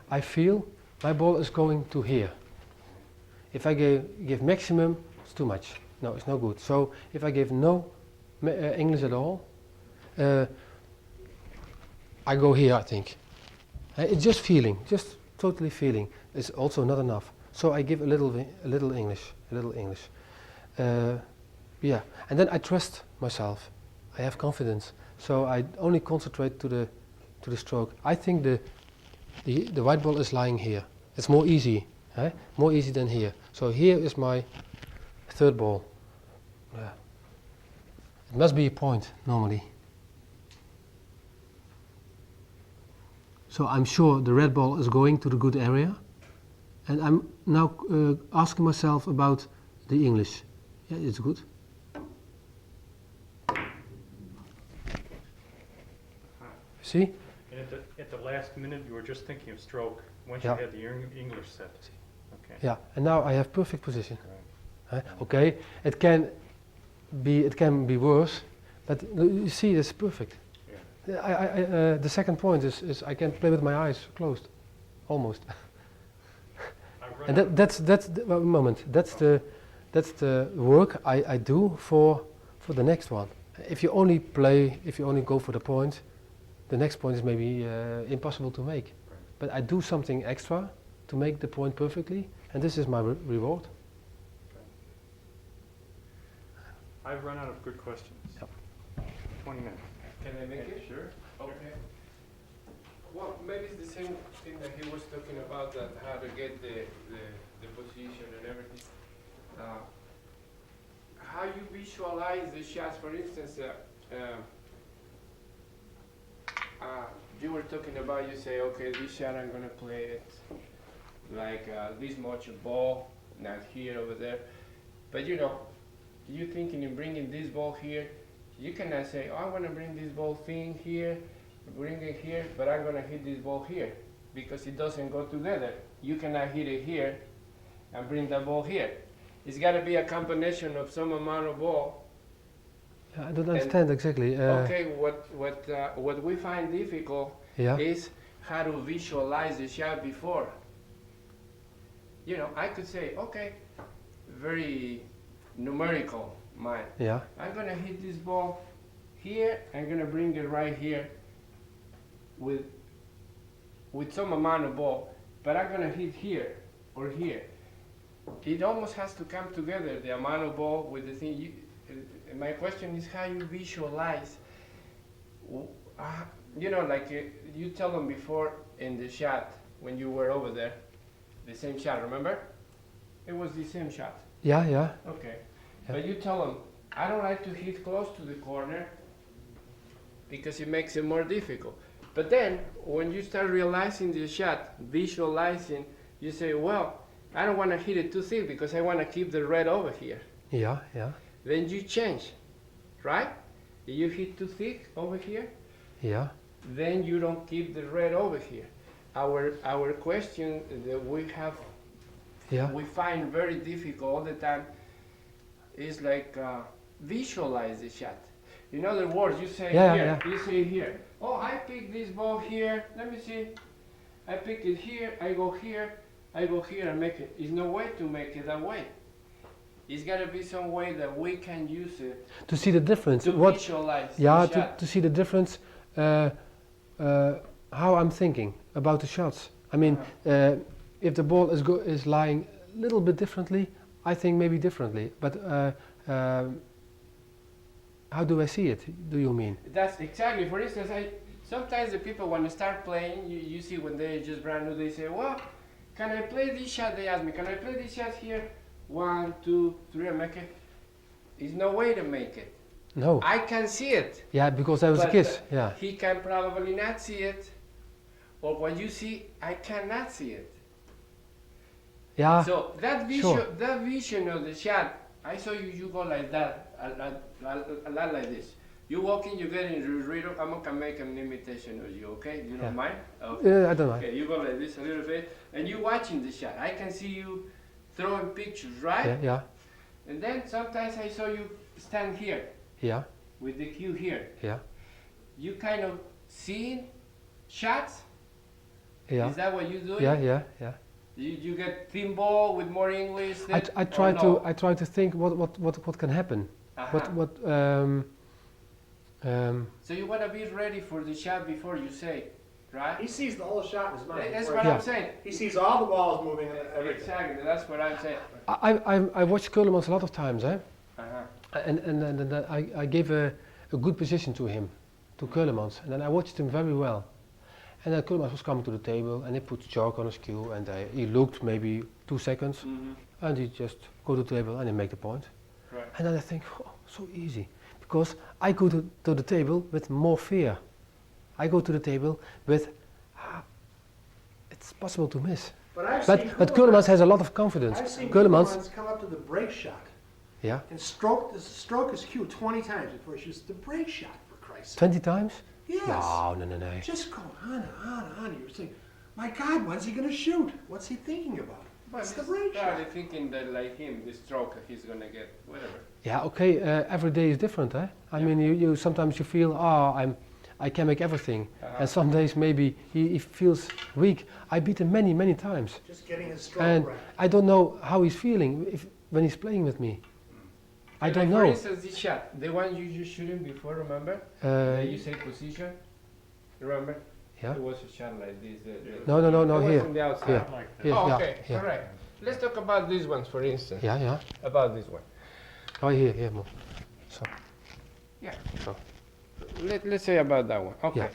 I feel my ball is going to here. If I give maximum, it's too much. No, it's no good. So if I give no English at all, I go here, I think. It's just feeling, just totally feeling. It's also not enough. So I give a little English. Yeah, and then I trust myself. I have confidence. So I only concentrate to the stroke. I think the white ball is lying here. It's more easy, more easy than here. So here is my third ball. Yeah. It must be a point normally. So I'm sure the red ball is going to the good area, and I'm now asking myself about the English. Yeah, it's good. See? And at the last minute, you were just thinking of stroke once Yeah. you had the English set. Okay. Yeah, and now I have perfect position. Right. Okay, it can be worse, but you see, it's perfect. Yeah. The second point is I can play with my eyes closed, almost. I've run And out- that's the one moment. That's the work I do for the next one. If you only go for the point, the next point is maybe impossible to make. But I do something extra to make the point perfectly, and this is my reward. I've run out of good questions. Yep. 20 minutes. Can I make it? Sure. Okay. Well, maybe it's the same thing that he was talking about, that how to get the position and everything. How you visualize the shots, for instance, you were talking about, you say, okay, this shot I'm gonna play it like this much a ball, not here, over there. But you know, you thinking in bringing this ball here, you cannot say, oh, I'm gonna bring this ball thing here, bring it here, but I'm gonna hit this ball here, because it doesn't go together. You cannot hit it here and bring that ball here. It's gotta be a combination of some amount of ball. I don't understand exactly. Okay, what we find difficult Yeah. is how to visualize the shot before. You know, I could say, okay, very numerical mind. Yeah. I'm gonna hit this ball here, I'm gonna bring it right here with some amount of ball, but I'm gonna hit here or here. It almost has to come together, the amount of ball with the thing. My question is how you visualize, you know, like you tell them before in the shot, when you were over there, the same shot, remember? It was the same shot. Yeah, yeah. Okay. Yeah. But you tell them, I don't like to hit close to the corner because it makes it more difficult. But then, when you start realizing the shot, visualizing, you say, well, I don't want to hit it too thick because I want to keep the red over here. Yeah, yeah. Then you change, right? If you hit too thick over here, Yeah. then you don't keep the red over here. Our question that we have, Yeah. we find very difficult all the time is like visualize the shot. In other words, you say Yeah, here, yeah. you say here, oh, I pick this ball here, let me see, I pick it here, I go here and make it. There's no way to make it that way. It's got to be some way that we can use it To see the difference. to What? visualize Yeah. the shot. To see the difference. How I'm thinking about the shots. I mean, if the ball is lying a little bit differently, I think maybe differently. But how do I see it? Do you mean? That's exactly. For instance, sometimes the people when they start playing, you see when they just brand new, they say, well, can I play this shot? They ask me, can I play this shot here? 1, 2, 3, and make it. There's no way to make it. No. I can see it. Yeah, because I was a But, kid. Yeah. He can probably not see it. Or what you see, I cannot see it. Yeah. So that vision, sure. that vision of the shot, I saw you go like that, a lot like this. You walk in, you get in the rhythm. I'm gonna make an imitation of you, okay? You Yeah. don't mind? Okay. Yeah, I don't know. Okay, you go like this a little bit, and you watching the shot. I can see you throwing pictures, right? Yeah, yeah, And then sometimes I saw you stand here yeah, with the cue here. yeah, You kind of seeing shots. yeah. Is that what you do? Yeah, yeah, yeah. You get thin ball with more English. I try to think what can happen. Uh-huh. So you want to be ready for the shot before you say, right? He sees the whole shot in his mind. That's before what he- I'm saying. He sees all the balls moving and everything. Exactly, that's what I'm saying. I watched Keulemans a lot of times, eh? Uh-huh. And I gave a good position to him, to Keulemans, and then I watched him very well. And then Keulemans was coming to the table, and he put the chalk on his cue, and he looked maybe 2 seconds, Mm-hmm. and he just go to the table and he make the point. Right. And then I think, oh, so easy, because I go to the table with more fear. I go to the table with, it's possible to miss. But Keulemans has a lot of confidence. I've seen Keulemans, Keulemans come up to the break shot yeah, and stroke his cue 20 times before he shoots the break shot, for Christ's sake. 20 times? Yes. No. Just go on and on and on. You're saying, my God, when's he going to shoot? What's he thinking about? But It's the he's break shot. probably thinking that like him, the stroke he's gonna get, whatever. Yeah, okay, every day is different, eh? I mean, you sometimes you feel, I can make everything. Uh-huh. And some days maybe he feels weak. I beat him many times. Just getting his stroke And right. I don't know how he's feeling when he's playing with me. I don't For know. instance, this shot, the one you just shooting before, remember? You say position, remember? Yeah. It was a shot like this. No, it was here. from the outside. Here. Like that. Here, Oh, yeah, okay, yeah. all right. Let's talk about these ones, for instance. Yeah. About this one. Oh, here, more. So, Yeah. So. Let's say about that one. Okay. Yeah.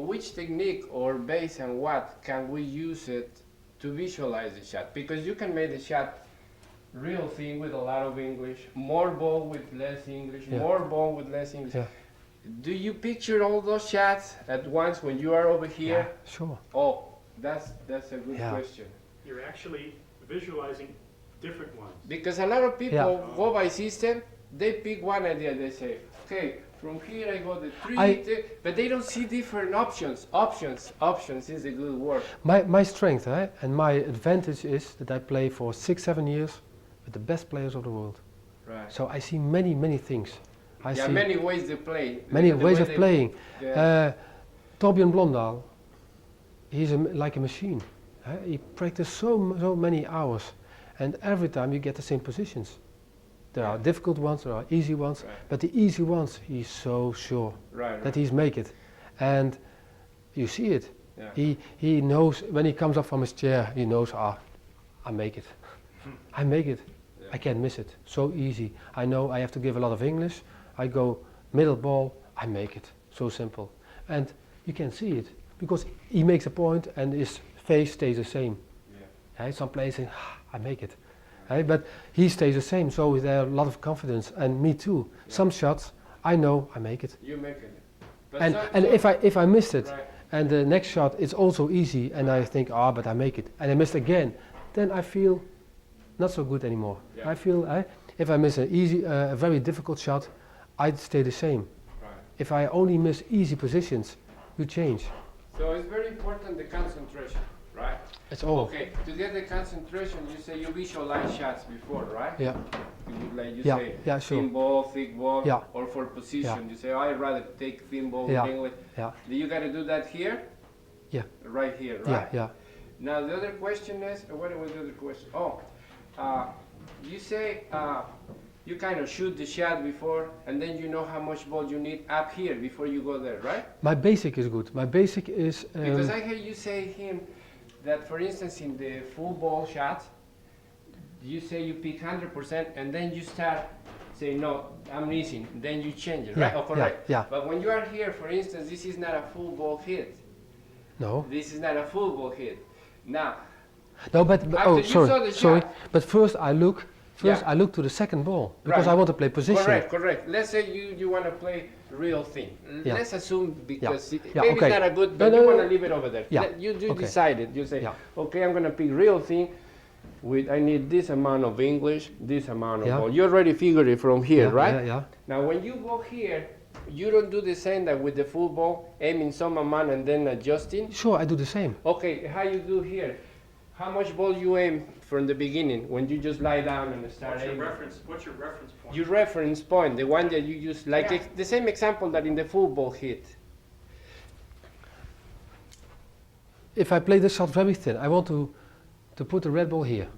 which technique or based on what can we use it to visualize the shot? Because you can make the shot real thing with a lot of English, more ball with less English, Yeah. more ball with less English. Yeah. Do you picture all those shots at once when you are over here? Yeah, sure. Oh, that's a good Yeah. question. You're actually visualizing different ones. Because a lot of people Yeah. go by system, they pick one idea, they say, okay, from here I go the three, I- but they don't see different options. Options is a good word. My strength and my advantage is that I play for 6-7 years with the best players of the world. Right. So I see many things. I Yeah, see many ways to play. many The ways way of they- playing. Yeah. Torbjörn Blomdahl, he's like a machine. He practiced so many hours, and every time you get the same positions. There are Yeah. difficult ones, there are easy ones, Right. but the easy ones, he's so sure Right. that he's make it, and you see it. Yeah. He knows when he comes up from his chair. He knows, I make it. I make it. Yeah. I can't miss it. So easy. I know I have to give a lot of English. I go middle ball. I make it. So simple. And you can see it because he makes a point and his face stays the same. Yeah. Some players say, I make it. But he stays the same. So there are a lot of confidence. And me too. Yeah. Some shots, I know I make it. You make it. But And some- and if I missed it, Right. and the next shot it's also easy, and I think, but I make it, and I missed again, then I feel not so good anymore. Yeah. I feel if I miss an easy, a very difficult shot, I'd stay the same. Right. If I only miss easy positions, you change. So it's very important the concentration, right? It's all. Okay, to get the concentration, you say you visualize shots before, right? Yeah, Like you Yeah, say, yeah, sure. thin ball, thick ball, Yeah. or for position, Yeah. you say, I'd rather take thin ball Yeah. with English. yeah, Do you got to do that here? Yeah. Right here, yeah, right? yeah. Now the other question is, what was the other question? Oh, you say you kind of shoot the shot before, and then you know how much ball you need up here before you go there, right? My basic is good. My basic is. Because I hear you say him that, for instance, in the full ball shot, you say you pick 100%, and then you start saying, no, I'm missing. Then you change it, right? Yeah, Oh, correct. yeah. But when you are here, for instance, this is not a full ball hit. No, This is not a full ball hit. Now, no, but After you saw sorry, the sorry. shot- But first I look. First Yeah. I look to the second ball because Right. I want to play position. correct. Let's say you want to play real thing. Yeah. Let's assume because Yeah, maybe okay. it's not a good, No, but no, you no, want to no. leave it over there. Yeah, You okay. decided. You say, Yeah. okay, I'm going to pick real thing. With I need this amount of English, this amount of Yeah. ball. You already figured it from here, Yeah, right? Yeah, yeah. Now when you go here, you don't do the same that with the full ball, aiming some amount and then adjusting. Sure, I do the same. Okay, how you do here? How much ball you aim from the beginning when you just lie down and start What's your aiming? reference point? Your reference point, the one that you use, like Yeah. the same example that in the football hit. If I play the shot very thin, I want to put the red ball here.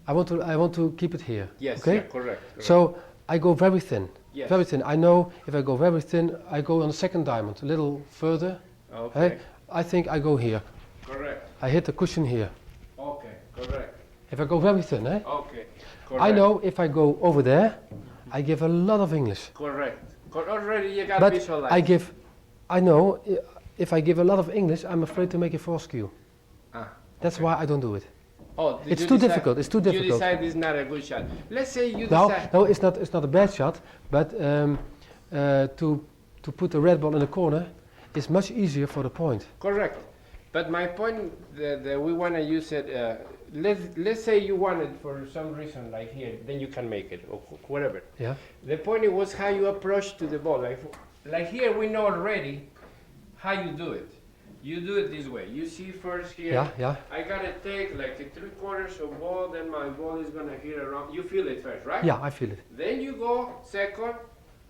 I want to keep it here. Yes, Okay. yeah, correct. So I go very thin. Yes. Very thin. I know if I go very thin, I go on the second diamond, a little further. Okay, I think I go here. correct. I hit the cushion here. Okay, correct. If I go very thin, Okay, correct. I know if I go over there, I give a lot of English. Correct. Already you got But visualized. I know if I give a lot of English, I'm afraid to make a false cue. Ah, That's okay. why I don't do it. Oh, did It's you too decide- difficult. It's too You difficult. decide it's not a good shot. Let's say you No, decide. no, it's not a bad shot, but to put the red ball in the corner is much easier for the point. Correct. But my point that we want to use it, let's say you want it for some reason, like here, then you can make it, or whatever. Yeah, The point it was how you approach to the ball. Like here, we know already how you do it. You do it this way. You see first here, yeah, yeah, I gotta take like a 3/4 of ball, then my ball is gonna hit around. You feel it first, right? yeah. I feel it. Then you go second,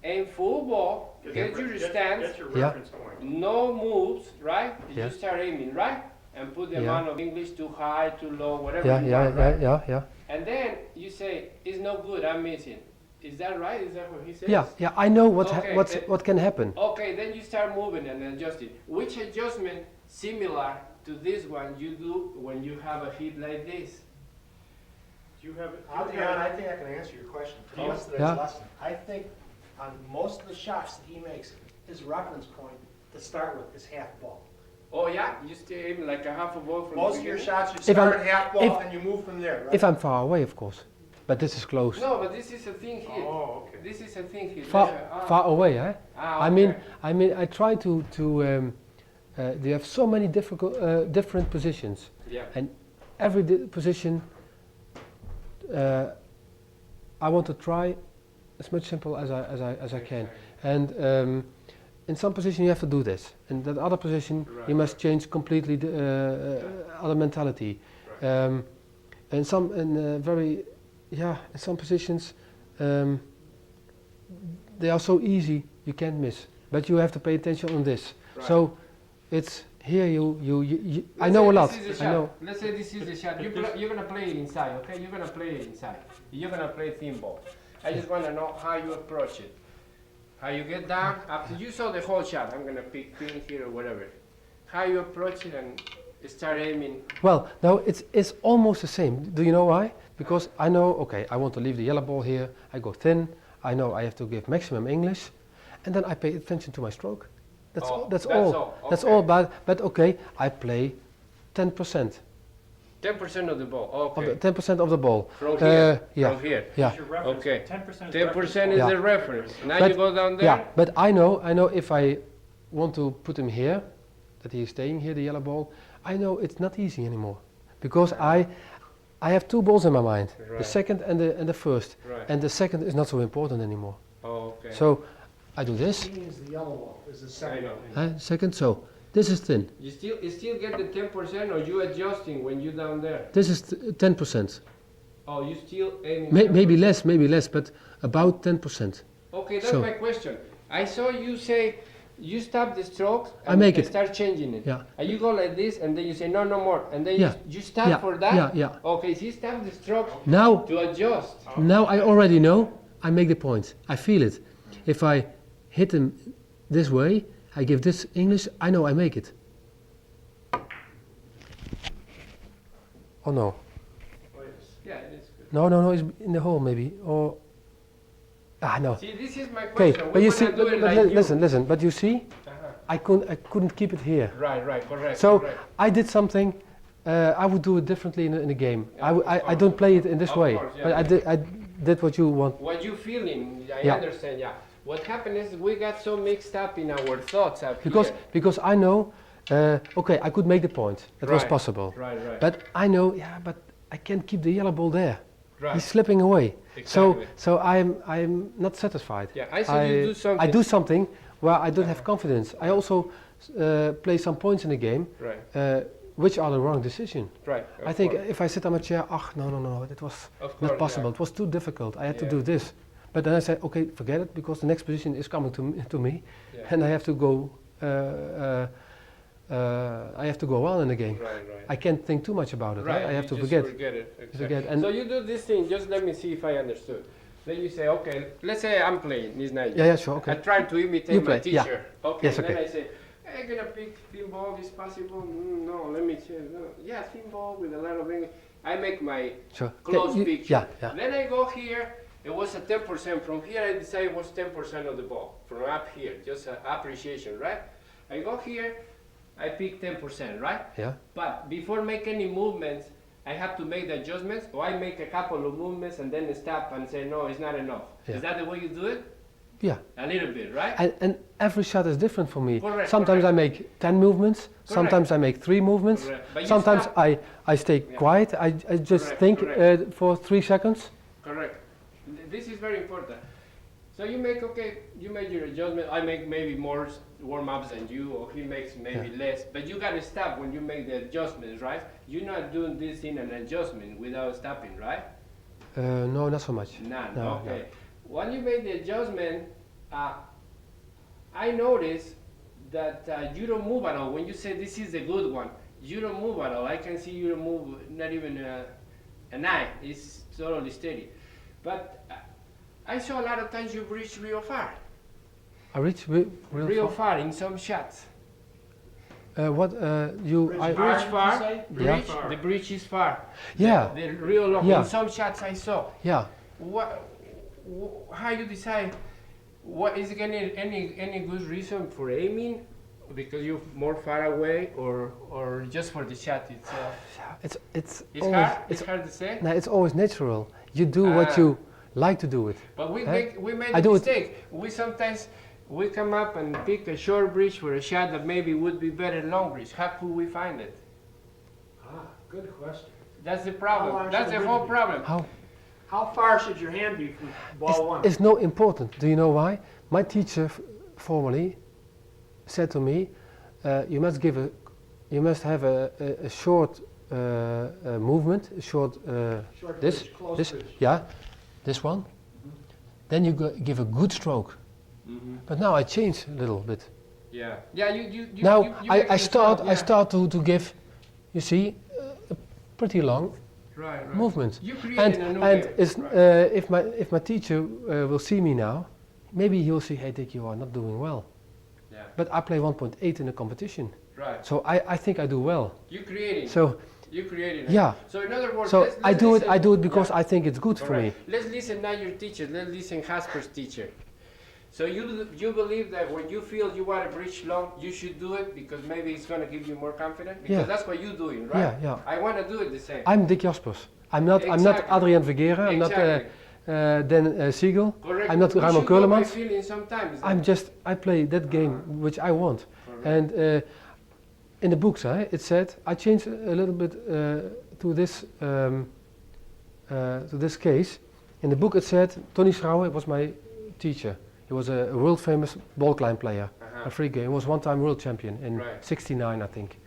aim full ball, get your stance, That's your Yeah. reference point. no moves, right? Yeah. You start aiming, right? And put the Yeah. amount of English too high, too low, whatever Yeah, you yeah, want, yeah, right? yeah, yeah. And then you say, it's no good, I'm missing. Is that right? Is that what he says? Yeah, yeah. I know Okay, what can happen. Okay, then you start moving and adjusting. Which adjustment, similar to this one, you do when you have a hit like this? Do you have, I'll be honest, I think I can answer your question from Yeah. yesterday's Yeah. lesson. I think on most of the shots that he makes, his reference point to start with is half ball. Oh yeah, you stay aim like a half a ball from Most the of your beginning? shots, you If I'm- start at half ball if- and you move from there, right? If I'm far away, of course. But this is close. No, but this is a thing here. Oh, okay. This is a thing here. Far, There's far away, eh? ah, I okay. mean, I try to they have so many different positions. Yeah. And every position, I want to try as much simple as I can. And in some position you have to do this, and that other position Right, you must change completely the other mentality. And some in in some positions they are so easy you can't miss, but you have to pay attention on this. Right. So it's here you I Let's know say a lot. this is a I shot. know. Let's say this is the shot. You're gonna play it inside, okay? You're gonna play it inside. You're gonna play thin ball. I just wanna know how you approach it. How you get down after you saw the whole shot. I'm gonna pick thin here or whatever. How you approach it and start aiming. Well, no, it's almost the same. Do you know why? Because I know, okay, I want to leave the yellow ball here. I go thin. I know I have to give maximum English, and then I pay attention to my stroke. That's Oh, all. That's that's all. all, That's okay. all. But okay, I play 10%. 10% of the ball. Of Okay. the 10% of the ball. From here. Yeah. From here. Yeah. Your reference, Okay. 10% is 10% is Yeah. the reference. Now But- you go down there. Yeah. But I know if I want to put him here, that he is staying here, the yellow ball. I know it's not easy anymore, because I have two balls in my mind, the Right. second and the first, Right. and the second is not so important anymore. Oh, okay. So I do this, He means the yellow ball is the I second. know. second, so this is thin, You still get the 10% or you adjusting when you down there? this is 10%, Oh, you still aiming? maybe 10%? less, but about 10%. Okay, that's So- my question. I saw you say you stop the strokes I and make it. start changing it. Yeah. And you go like this and then you say no more and then Yeah. you stop Yeah, for that? yeah. Okay, so you stop the strokes Now to adjust. I already know, I make the point, I feel it. If I hit him this way, I give this English, I know I make it. Oh no. Yeah, it is good. No, it's in the hole maybe. Or no. See, this is my Okay, question. but We you see, wanna do it but like you. listen. But you see, Uh-huh. I couldn't keep it here. Right, correct. So correct. I did something. I would do it differently in a game. Yeah, of I course. don't play it in this Of way. course, yeah, But yeah. I did what you want. What you feeling, I Yeah. understand, yeah. What happened is we got so mixed up in our thoughts up Because here. because I know. Okay, I could make the point. That was Right. possible. Right. But I know. Yeah, but I can't keep the yellow ball there. right. He's slipping away. Exactly. So I'm not satisfied. Yeah, I see you do something. I do something where I don't have confidence. I also play some points in the game, Right, which are the wrong decision. right. I think if I sit on my chair, no, it was of course, not possible. yeah. It was too difficult. I had to Yeah. do this. But then I said, okay, forget it, because the next position is coming to me, Yeah. and I have to go. I have to go on in the game. Right. I can't think too much about it. Right, I have you to just forget. forget it. Exactly. Forget, and so you do this thing, just let me see if I understood. Then you say, okay, let's say I'm playing this night. yeah, sure, I okay. try to imitate You my play, yeah. teacher. Okay, Yes, then okay. I say, I'm gonna pick thin ball, is possible? No, let me check. No. Yeah, thin ball with a lot of English. I make my Sure. close Okay, picture. Yeah. Then I go here, it was a 10%. From here I decided it was 10% of the ball. From up here, just appreciation, right? I go here, I pick 10%, right? Yeah. But before make any movements, I have to make the adjustments, or I make a couple of movements and then stop and say, no, it's not enough. Yeah. Is that the way you do it? Yeah. A little bit, right? And every shot is different for me. Correct, Sometimes correct. I make 10 movements, sometimes I make 3 movements, Correct. But you sometimes stop. I stay Yeah. quiet, I just Correct, think correct. for 3 seconds. Correct. This is very important. So you make, you make your adjustment. I make maybe more warm-ups than you, or he makes maybe less. But you gotta stop when you make the adjustments, right? You're not doing this in an adjustment without stopping, right? No, not so much. None. No, Okay. When you make the adjustment, I notice that you don't move at all. When you say this is a good one, you don't move at all. I can see you don't move, not even an eye. It's totally steady. But I saw a lot of times you've reached real far. I reach Real far in some shots. What you? Reach I, far. Bridge far. you say? Bridge. Far. The bridge is far. Yeah. The real long. Yeah. In some shots I saw. yeah. How you decide? What is there any good reason for aiming, because you're more far away, or just for the shot itself? It's It's always, hard. It's hard to say. no, it's always natural. You do what Ah. you like to do it. But we Huh? made I a do it- mistake. We sometimes we come up and pick a short bridge for a shot that maybe would be better long bridge. How could we find it? Ah, good question. That's the How problem. long That's should the the whole bridge be? problem. How? How far should your hand be from ball one? It's not important. Do you know why? My teacher formerly said to me, you must have a short movement, a short Short this, bridge, close this, bridge. yeah, this one. Then you give a good stroke. But now I change a little bit. Yeah. Yeah. You Now you make I it start yourself, to give, you see, a pretty long right. movement. You create And a new and game. it's, Right. if my teacher will see me now, maybe he'll say, hey Dick, you are not doing well. Yeah. But I play 1.8 in the competition, Right. so I think I do well. You creating. So You creating. it. yeah, So in other words, so let's I do listen. it because I think it's good for me. Correct. Let's listen now your teacher. Let's listen Jaspers' teacher. So you believe that when you feel you want to bridge long, you should do it because maybe it's going to give you more confidence? Because Yeah. that's what you're doing, right? Yeah. I want to do it the same. I'm Dick Jaspers. I'm not Exactly. Adrian Vergera. I'm not Exactly. Dan Segal. Correct. I'm not We Raymond should go by Keulemans. feeling sometimes. I play that game which I want. Correct. And in the books, it said I changed a little bit to this case. In the book, it said Tony Schrauer was my teacher. He was a world famous ball climb player, a free game. He was one-time world champion in Right. '69, I think,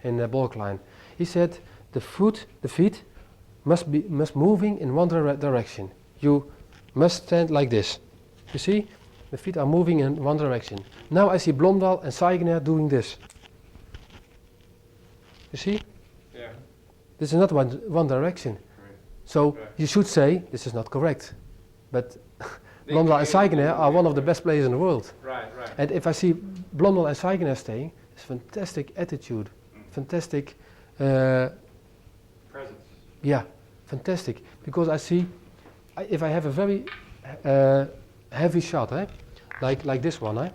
in ball climb. He said the feet must moving in one direction. You must stand like this. You see, the feet are moving in one direction. Now I see Blomdahl and Seigener doing this. You see? Yeah. This is not one direction. Right. So Right. you should say this is not correct. But They Blomdahl and create- Seigener are one of the best players in the world. Right. And if I see Blomdahl and Seigener staying, it's fantastic attitude, fantastic, Presence. yeah, fantastic. Because I see, if I have a very heavy shot, like this one,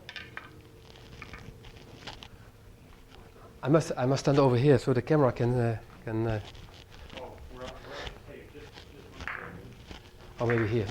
I must stand over here so the camera can Oh, we're up. Hey, just one second. or maybe here.